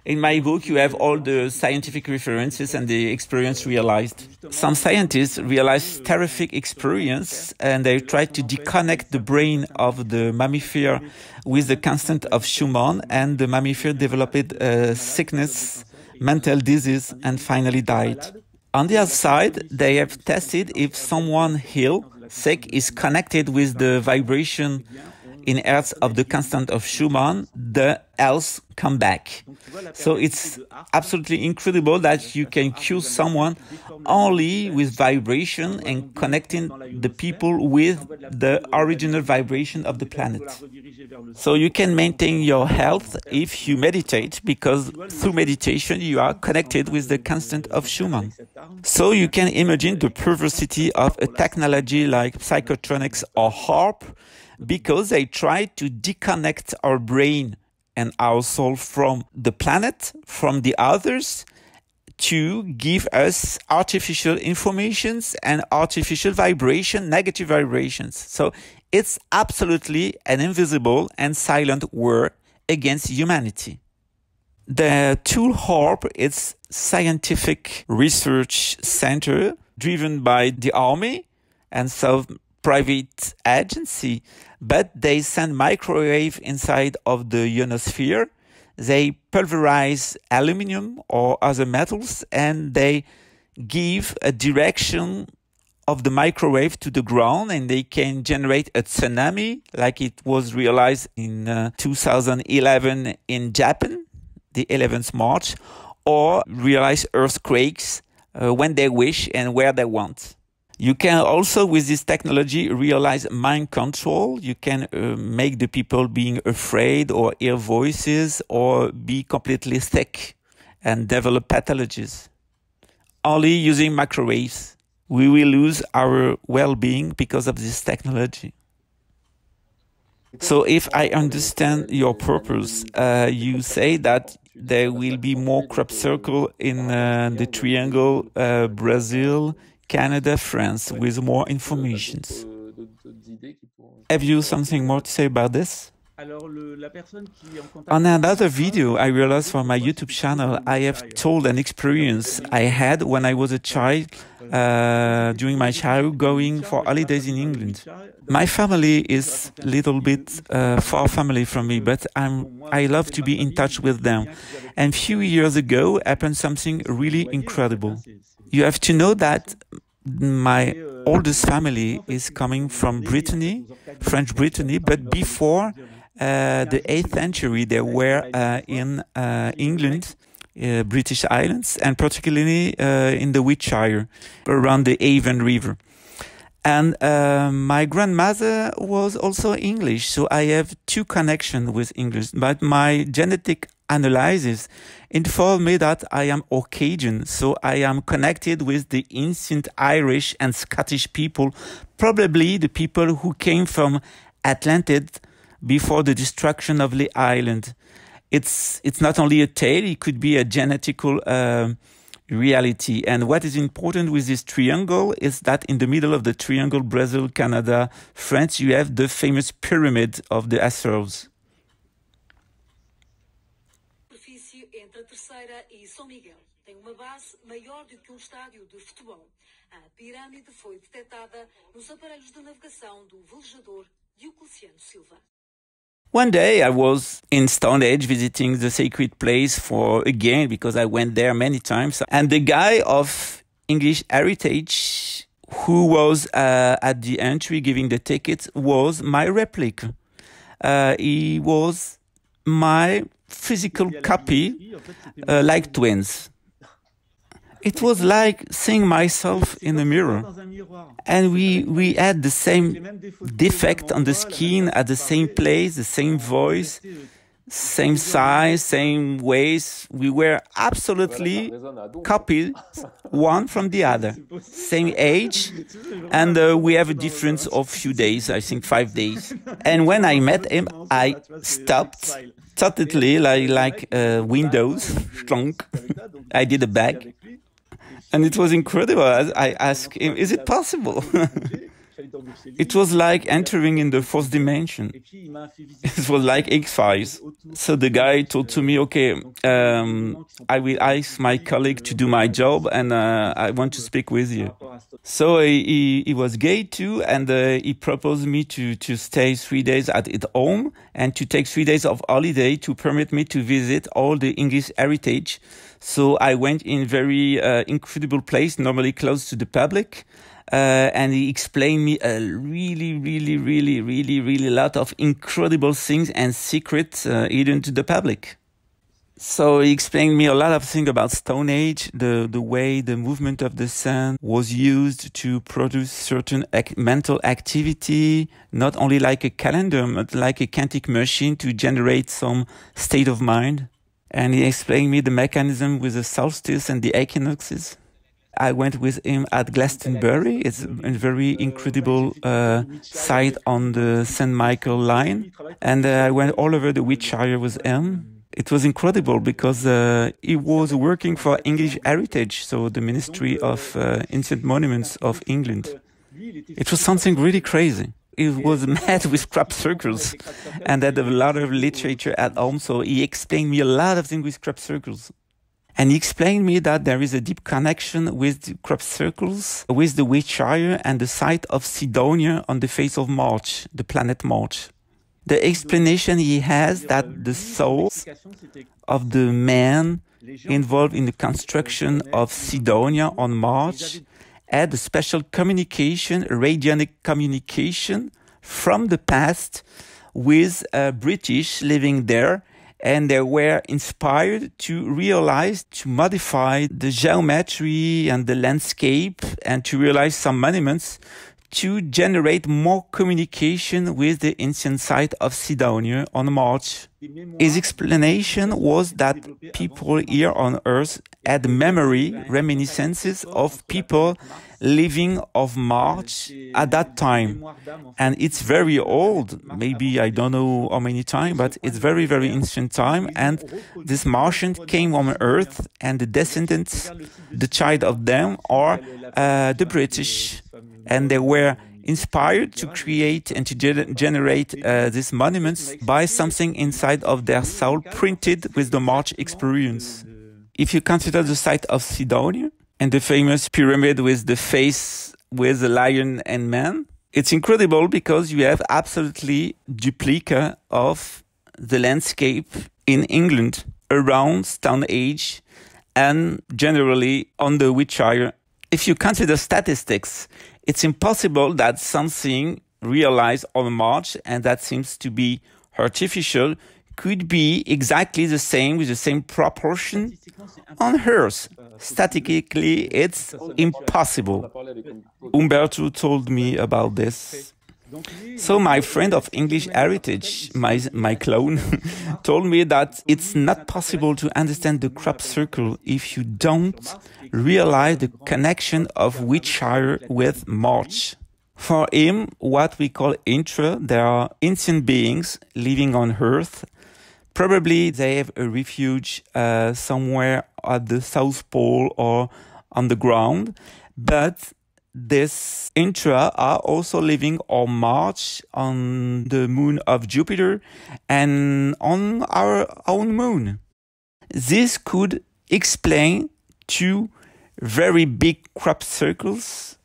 In my book, you have all the scientific references and the experience realized. Some scientists realized terrific experience, and they tried to disconnect the brain of the mammifer with the constant of Schumann, and the mammifer developed sickness, mental disease, and finally died. On the other side, they have tested if someone ill, sick, is connected with the vibration in hertz of the constant of Schumann, the health come back. So it's absolutely incredible that you can cure someone only with vibration and connecting the people with the original vibration of the planet. So you can maintain your health if you meditate, because through meditation you are connected with the constant of Schumann. So you can imagine the perversity of a technology like psychotronics or HAARP, because they try to disconnect our brain and our soul from the planet, from the others, to give us artificial informations and artificial vibration, negative vibrations. So it's absolutely an invisible and silent war against humanity. The tool HAARP is scientific research center driven by the army and some private agency, but they send microwave inside of the ionosphere. They pulverize aluminum or other metals, and they give a direction of the microwave to the ground, and they can generate a tsunami like it was realized in 2011 in Japan, the 11th March, or realize earthquakes when they wish and where they want. You can also, with this technology, realize mind control. You can make the people being afraid or hear voices or be completely sick and develop pathologies. Only using microwaves, we will lose our well-being because of this technology. So if I understand your purpose, you say that there will be more crop circle in the triangle Brazil, Canada, France, with more information. Have you something more to say about this? On another video I realized for my YouTube channel, I have told an experience I had when I was a child during my childhood going for holidays in England. My family is a little bit far family from me, but I love to be in touch with them. And a few years ago happened something really incredible. You have to know that my oldest family is coming from Brittany, French Brittany, but before the 8th century they were in England, British Islands, and particularly in the Wiltshire, around the Avon River. And my grandmother was also English, so I have two connections with English. But my genetic analysis informed me that I am Caucasian, so I am connected with the ancient Irish and Scottish people, probably the people who came from Atlantis before the destruction of the island. It's not only a tale, it could be a genetical reality. And what is important with this triangle is that in the middle of the triangle, Brazil, Canada, France, you have the famous pyramid of the Azores. Superfície entre a Terceira e São Miguel tem uma base maior do que estádio de futebol. A pirâmide foi detectada nos aparelhos de navegação do velejador Diocleciano Silva. One day I was in Stonehenge visiting the sacred place again because I went there many times. And the guy of English heritage who was at the entry giving the tickets was my replica. He was my physical copy, like twins. It was like seeing myself in a mirror. And we had the same defect on the skin at the same place, the same voice, same size, same waist. We were absolutely copied one from the other. Same age, and we have a difference of few days, I think 5 days. And when I met him, I stopped totally like Windows, shlunk. I did a back. And it was incredible. I asked him, is it possible? It was like entering in the fourth dimension. It was like X-Files. So the guy told to me, okay, I will ask my colleague to do my job and I want to speak with you. So he was gay too, and he proposed me to stay 3 days at his home and to take 3 days of holiday to permit me to visit all the English heritage. So I went in very incredible place, normally closed to the public. And he explained me a really lot of incredible things and secrets hidden to the public. So he explained me a lot of things about Stone Age, the way the movement of the sun was used to produce certain mental activity, not only like a calendar, but like a quantic machine to generate some state of mind. And he explained me the mechanism with the solstice and the equinoxes. I went with him at Glastonbury. It's a very incredible site on the St. Michael line. And I went all over the Wiltshire with him. It was incredible because he was working for English Heritage, so the Ministry of Ancient Monuments of England. It was something really crazy. He was mad with crop circles and had a lot of literature at home, so he explained me a lot of things with crop circles. And he explained me that there is a deep connection with the crop circles, with the Wiltshire and the site of Cydonia on the face of Mars, the planet Mars. The explanation he has that the souls of the man involved in the construction of Cydonia on Mars had a special communication, radionic communication from the past with British living there, and they were inspired to realize, to modify the geometry and the landscape and to realize some monuments to generate more communication with the ancient site of Cydonia on Mars. His explanation was that people here on Earth had memory, reminiscences of people living of Mars at that time. And it's very old, maybe I don't know how many times, but it's very ancient time. And this Martian came on Earth, and the descendants, the child of them, are the British. And they were inspired to create and to generate these monuments by something inside of their soul printed with the March experience. If you consider the site of Cydonia and the famous pyramid with the face with the lion and man, it's incredible because you have absolutely duplica of the landscape in England around Stonehenge and generally on the Wiltshire. If you consider statistics, it's impossible that something realized on Mars and that seems to be artificial could be exactly the same with the same proportion on Earth. Statistically, it's impossible. Umberto told me about this. So my friend of English heritage, my clone, told me that it's not possible to understand the crop circle if you don't realize the connection of Wiltshire with March. For him, what we call they are ancient beings living on Earth. Probably they have a refuge somewhere at the South Pole or on the ground, but these are also living on Mars, on the moon of Jupiter, and on our own moon. This could explain two very big crop circles,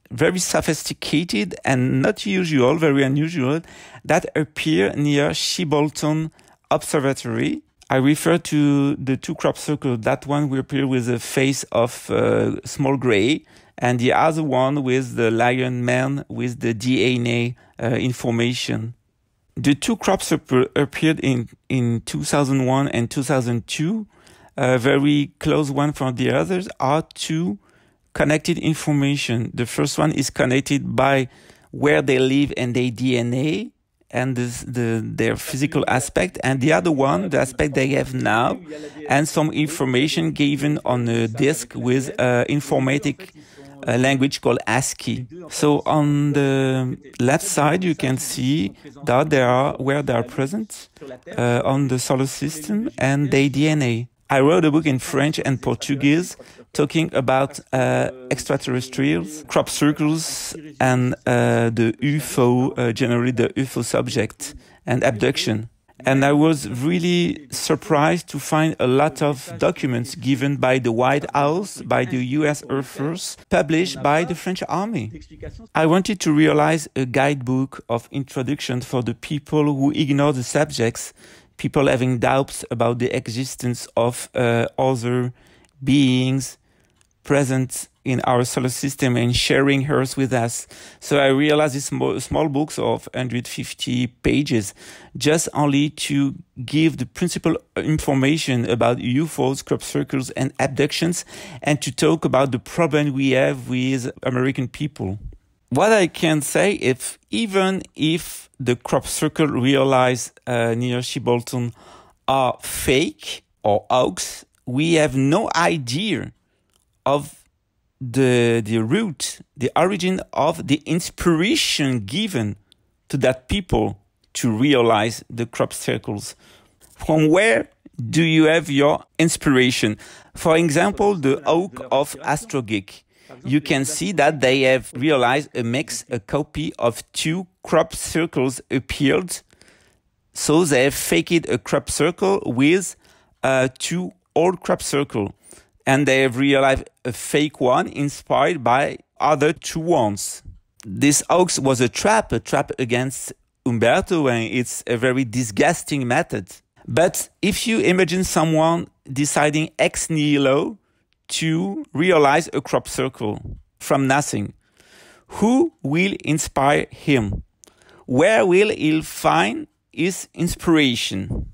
very sophisticated and not usual, very unusual, that appear near Shibbolton Observatory. I refer to the two crop circles. That one will appear with a face of small gray, and the other one with the lion man with the DNA information. The two crops appeared in 2001 and 2002, very close one from the others, are two connected information. The first one is connected by where they live and their DNA and their physical aspect, and the other one, the aspect they have now, and some information given on a disk with informatic language called ASCII. So on the left side, you can see that they are where they are present on the solar system and their DNA. I wrote a book in French and Portuguese talking about extraterrestrials, crop circles, and the UFO, generally the UFO subject and abduction. And I was really surprised to find a lot of documents given by the White House, by the US Air Force, published by the French Army. I wanted to realize a guidebook of introduction for the people who ignore the subjects, people having doubts about the existence of other beings present in our solar system and sharing Earth with us. So I realized these small books of 150 pages just only to give the principal information about UFOs, crop circles, and abductions, and to talk about the problem we have with American people. What I can say, even if the crop circle realized near Shibbolton are fake or hoax, we have no idea of the root, the origin of the inspiration given to that people to realize the crop circles. From where do you have your inspiration? For example, the Hawk of Astronogeek. You can see that they have realized a copy of two crop circles appeared. So they have faked a crop circle with two old crop circles. And they have realized a fake one inspired by other two ones. This hoax was a trap against Umberto, and it's a very disgusting method. But if you imagine someone deciding ex nihilo to realize a crop circle from nothing, who will inspire him? Where will he find his inspiration?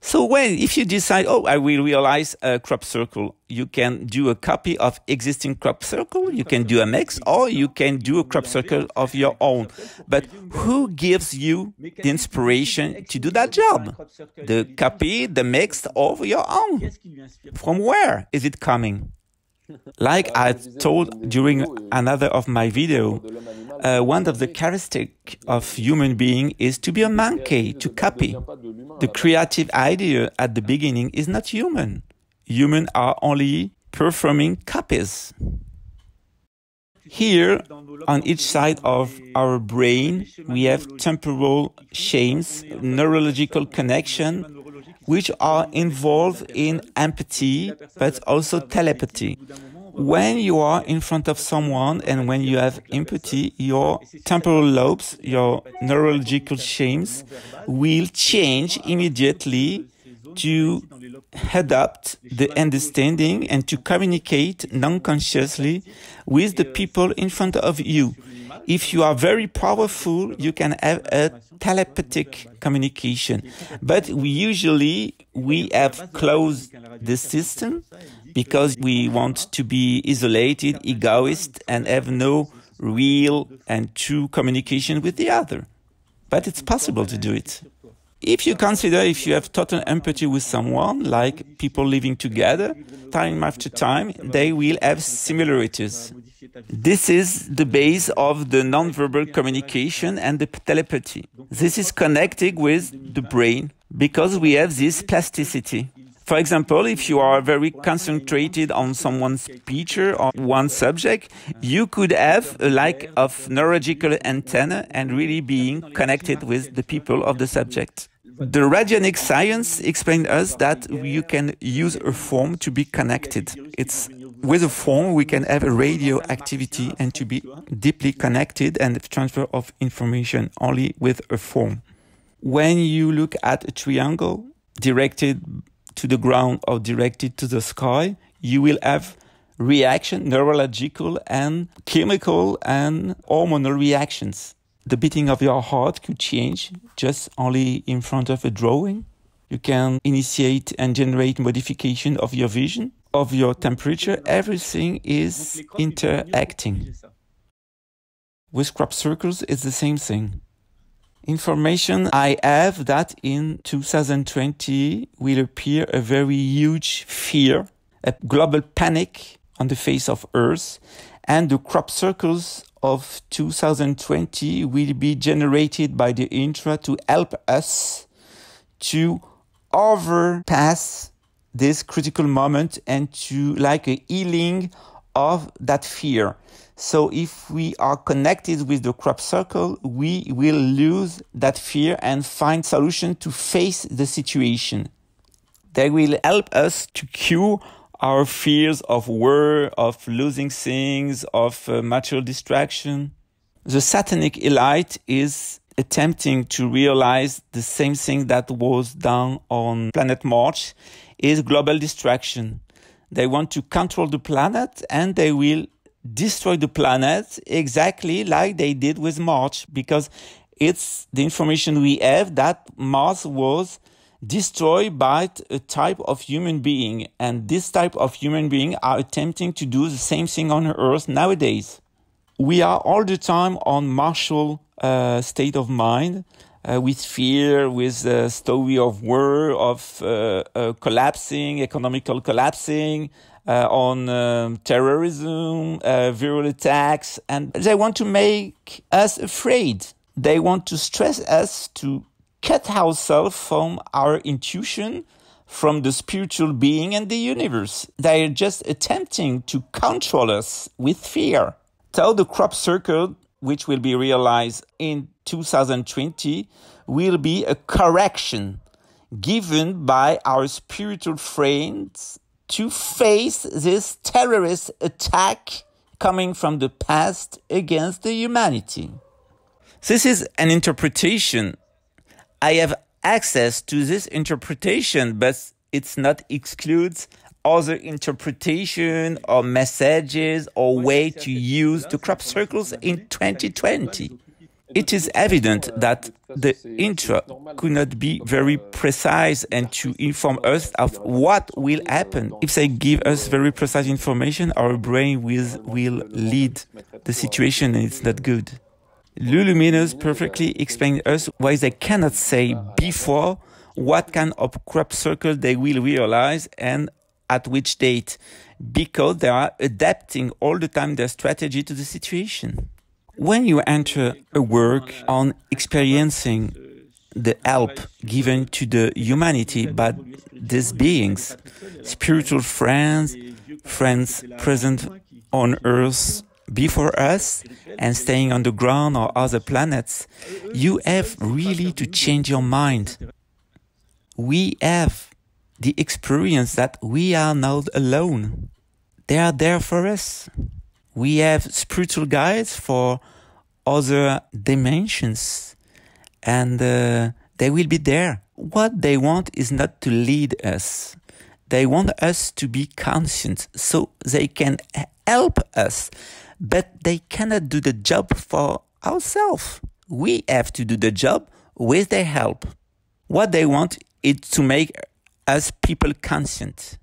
So if you decide, I will realize a crop circle, you can do a copy of existing crop circle, you can do a mix, or you can do a crop circle of your own. But who gives you the inspiration to do that job? The copy, the mix, or your own? From where is it coming? Like I told during another of my video, one of the characteristics of human being is to be a monkey, to copy. The creative idea at the beginning is not human. Humans are only performing copies. Here, on each side of our brain, we have temporal chains, neurological connection, which are involved in empathy, but also telepathy. When you are in front of someone and when you have empathy, your temporal lobes, your neurological chains, will change immediately to adapt the understanding and to communicate non-consciously with the people in front of you. If you are very powerful, you can have a telepathic communication. But we have closed the system because we want to be isolated, egoist, and have no real and true communication with the other. But it's possible to do it. If you consider if you have total empathy with someone, like people living together, time after time, they will have similarities. This is the base of the nonverbal communication and the telepathy. This is connected with the brain because we have this plasticity. For example, if you are very concentrated on someone's picture or one subject, you could have a lack of neurological antenna and really being connected with the people of the subject. The radionic science explained us that you can use a form to be connected. With a form we can have a radio activity and to be deeply connected and transfer of information only with a form. When you look at a triangle directed to the ground or directed to the sky, you will have reaction, neurological and chemical and hormonal reactions. The beating of your heart could change just only in front of a drawing. You can initiate and generate modification of your vision, of your temperature. Everything is interacting. With crop circles, it's the same thing. Information I have that in 2020 will appear a very huge fear, a global panic on the face of Earth, and the crop circles of 2020 will be generated by the intra to help us to overpass this critical moment and to like a healing of that fear. So if we are connected with the crop circle, we will lose that fear and find solution to face the situation. They will help us to cure our fears of war, of losing things, of material distraction. The satanic elite is attempting to realize the same thing that was done on planet Mars, is global distraction. They want to control the planet and they will destroy the planet exactly like they did with Mars, because it's the information we have that Mars was destroyed by a type of human being, and this type of human being are attempting to do the same thing on Earth nowadays. We are all the time on martial state of mind, with fear, with a story of war, of collapsing, economical collapsing, on terrorism, viral attacks, and they want to make us afraid. They want to stress us to cut ourselves from our intuition, from the spiritual being and the universe. They are just attempting to control us with fear. So the crop circle, which will be realized in 2020, will be a correction given by our spiritual friends to face this terrorist attack coming from the past against the humanity. This is an interpretation. I have access to this interpretation, but it's not excludes other interpretation or messages or way to use the crop circles in 2020. It is evident that the intra could not be very precise and to inform us of what will happen. If they give us very precise information, our brain will lead the situation and it's not good. Luminous perfectly explained us why they cannot say before what kind of crop circle they will realize and at which date, because they are adapting all the time their strategy to the situation. When you enter a work on experiencing the help given to the humanity by these beings, spiritual friends present on Earth before us and staying on the ground or other planets, you have really to change your mind. We have the experience that we are not alone. They are there for us. We have spiritual guides for other dimensions, and they will be there. What they want is not to lead us. They want us to be conscious so they can help us, but they cannot do the job for ourselves. We have to do the job with their help. What they want is to make us people conscious.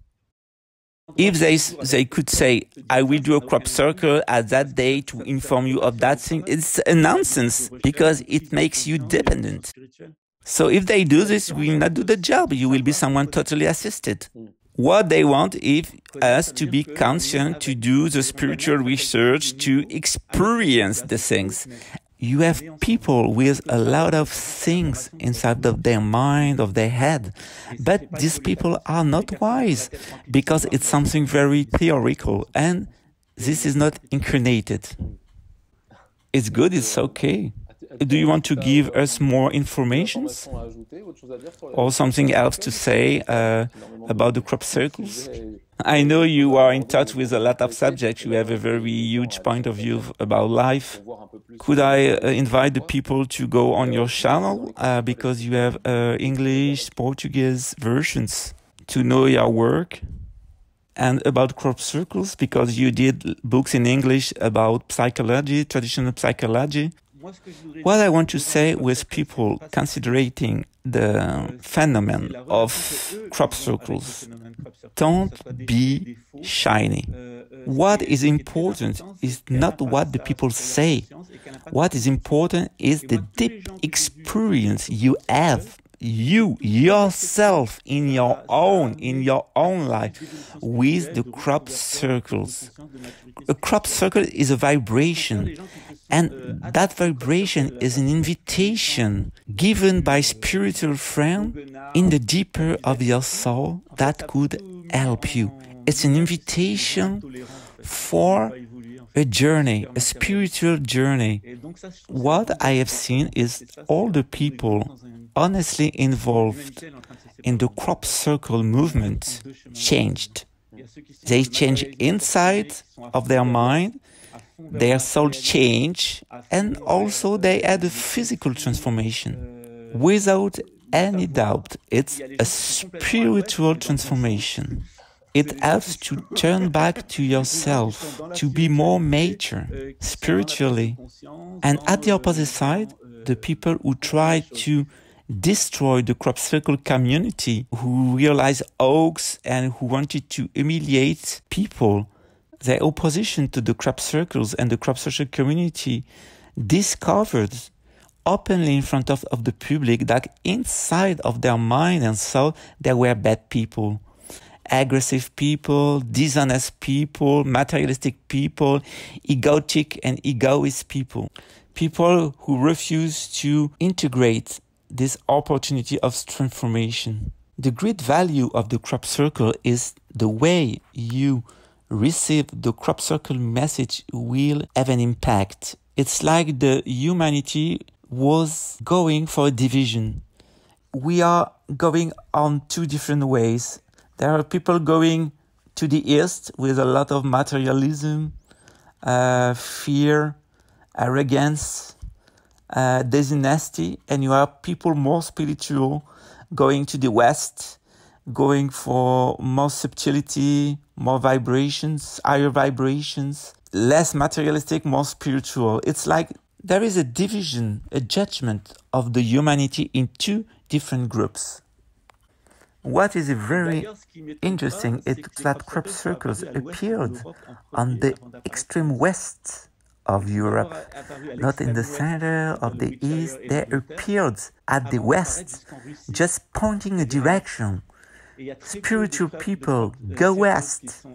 If they could say, I will do a crop circle at that day to inform you of that thing, it's a nonsense because it makes you dependent. So if they do this, we will not do the job. You will be someone totally assisted. What they want is us to be conscious, to do the spiritual research, to experience the things. You have people with a lot of things inside of their mind, of their head. But these people are not wise because it's something very theoretical and this is not incarnated. It's good, it's okay. Do you want to give us more information or something else to say about the crop circles? I know you are in touch with a lot of subjects. You have a very huge point of view about life. Could I invite the people to go on your channel because you have English, Portuguese versions to know your work? And about crop circles, because you did books in English about psychology, traditional psychology. What I want to say with people considering the phenomenon of crop circles, don't be shiny. What is important is not what the people say. What is important is the deep experience you have, you yourself in your own life with the crop circles. A crop circle is a vibration, and that vibration is an invitation given by spiritual friend in the deeper of your soul that could help you. It's an invitation for a journey, a spiritual journey. What I have seen is all the people honestly involved in the crop circle movement changed. They changed inside of their mind, their soul changed, and also they had a physical transformation. Without any doubt, it's a spiritual transformation. It helps to turn back to yourself, to be more mature spiritually. And at the opposite side, the people who try to destroy the crop circle community, who realized hoax and who wanted to humiliate people, their opposition to the crop circles and the crop circle community discovered openly in front of the public that inside of their mind and soul there were bad people. Aggressive people, dishonest people, materialistic people, egotic and egoist people. People who refuse to integrate this opportunity of transformation. The great value of the crop circle is the way you receive the crop circle message will have an impact. It's like the humanity was going for a division. We are going on two different ways. There are people going to the east with a lot of materialism, fear, arrogance, dishonesty, and you have people more spiritual going to the west, going for more subtlety, more vibrations, higher vibrations, less materialistic, more spiritual. It's like there is a division, a judgment of the humanity in two different groups. What is very interesting is that crop circles appeared on the extreme west of Europe, not in the center of the east. They appeared at the west, just pointing a direction. Spiritual people, go west.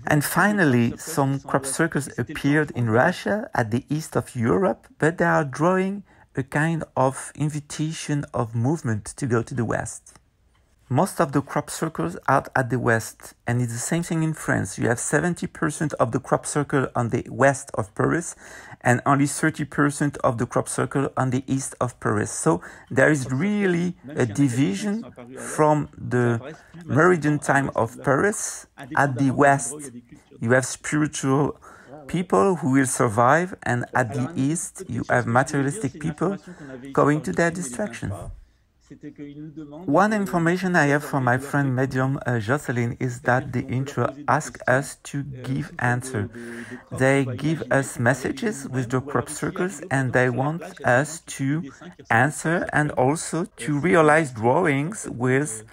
And finally, some crop circles appeared in Russia at the east of Europe, but they are drawing a kind of invitation of movement to go to the west. Most of the crop circles are at the west, and it's the same thing in France. You have 70% of the crop circle on the west of Paris, and only 30% of the crop circle on the east of Paris. So there is really a division from the meridian time of Paris. At the west, you have spiritual people who will survive, and at the east, you have materialistic people going to their destruction. One information I have from my friend medium Jocelyn is that the intro asks us to give answer. They give us messages with the crop circles, and they want us to answer and also to realize drawings with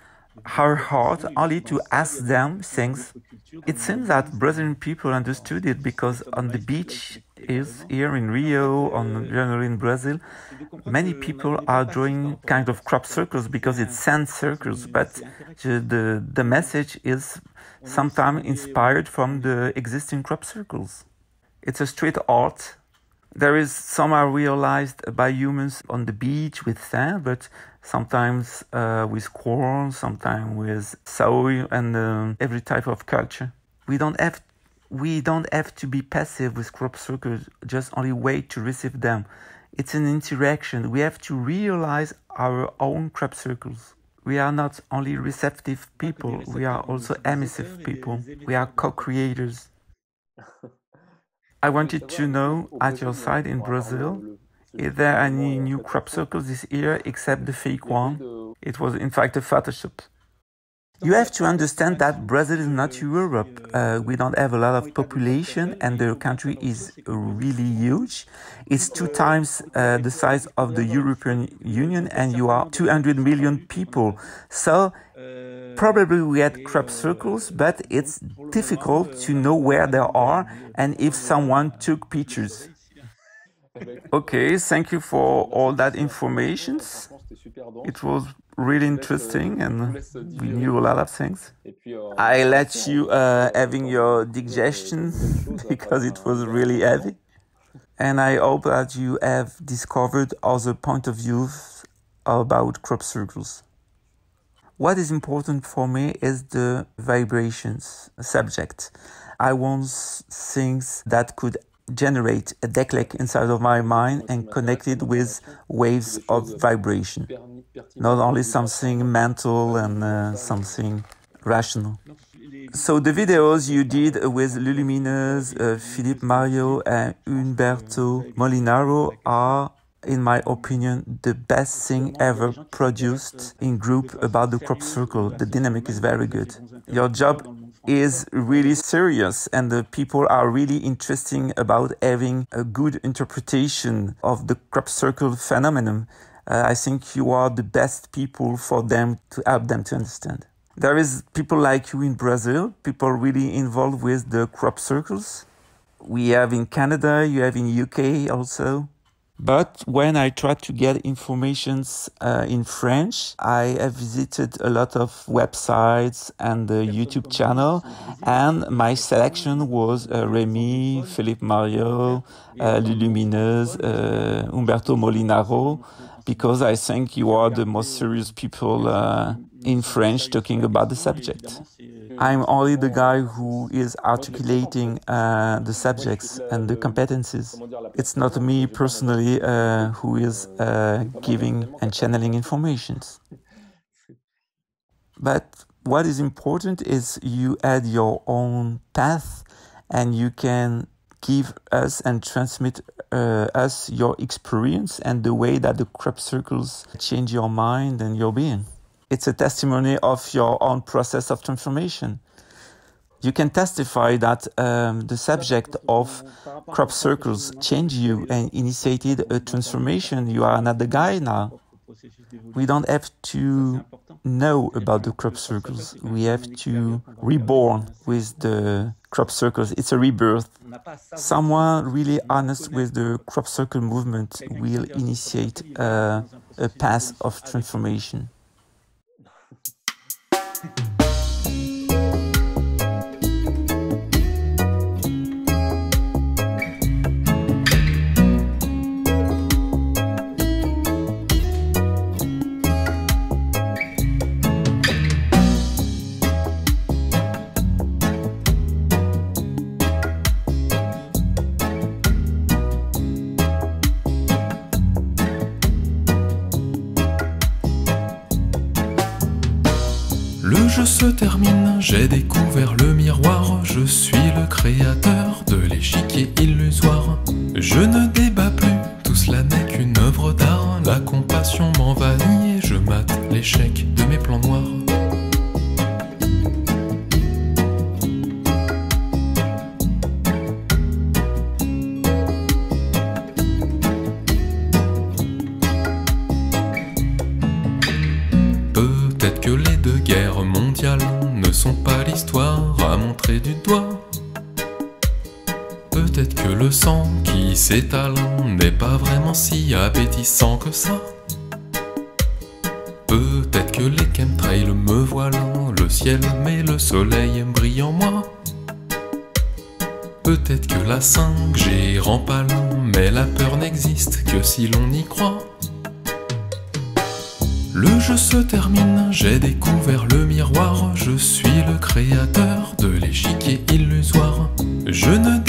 our heart, only to ask them things. It seems that Brazilian people understood it, because on the beach is here in Rio, generally in Brazil, many people are drawing kind of crop circles because it's sand circles, but the message is sometimes inspired from the existing crop circles. It's a street art. There is some are realized by humans on the beach with sand, but sometimes with corn, sometimes with soy, and every type of culture. We don't have to be passive with crop circles, just only wait to receive them. It's an interaction. We have to realize our own crop circles. We are not only receptive people, we are also emissive people. We are co-creators. I wanted to know, at your side in Brazil, is there any new crop circles this year except the fake one? It was in fact a Photoshop. You have to understand that Brazil is not Europe. We don't have a lot of population, and the country is really huge. It's 2 times the size of the European Union, and you are 200 million people. So probably we had crop circles, but it's difficult to know where they are and if someone took pictures. Okay, thank you for all that information. It was really interesting, and we knew a lot of things. I let you having your digestion because it was really heavy, and I hope that you have discovered other point of views about crop circles. What is important for me is the vibrations subject. I want things that could generate a declic inside of my mind and connect it with waves of vibration. Not only something mental and something rational. So the videos you did with Lumineuse, Philippe Mario and Umberto Molinaro are, in my opinion, the best thing ever produced in group about the crop circle. The dynamic is very good. Your job is really serious, and the people are really interesting about having a good interpretation of the crop circle phenomenon. I think you are the best people for them to help them to understand. There is people like you in Brazil, people really involved with the crop circles. We have in Canada, you have in UK also. But when I tried to get informations in French, I have visited a lot of websites and the YouTube channel, and my selection was Rémi, Philippe Mario, Lumineuse, Umberto Molinaro, because I think you are the most serious people in French talking about the subject. I'm only the guy who is articulating the subjects and the competencies. It's not me personally who is giving and channeling information. But what is important is you add your own path, and you can give us and transmit us your experience and the way that the crop circles change your mind and your being. It's a testimony of your own process of transformation. You can testify that the subject of crop circles changed you and initiated a transformation. You are another guy now. We don't have to know about the crop circles. We have to reborn with the crop circles. It's a rebirth. Someone really honest with the crop circle movement will initiate a path of transformation. se termine, j'ai découvert le miroir. Je suis le créateur de l'échiquier illusoire. Je ne débat plus, tout cela n'est qu'une œuvre d'art. La compassion m'envahit et je mate l'échec de mes plans noirs. Peut-être que les deux guerres mondiales ne sont pas l'histoire à montrer du doigt. Peut-être que le sang qui s'étale n'est pas vraiment si appétissant que ça. Peut-être que les chemtrails me voilent le ciel, mais le soleil brille en moi. Peut-être que la 5G rend pâle, mais la peur n'existe que si l'on y croit. Le jeu se termine, j'ai découvert le miroir. Je suis le créateur de l'échiquier illusoire. Je ne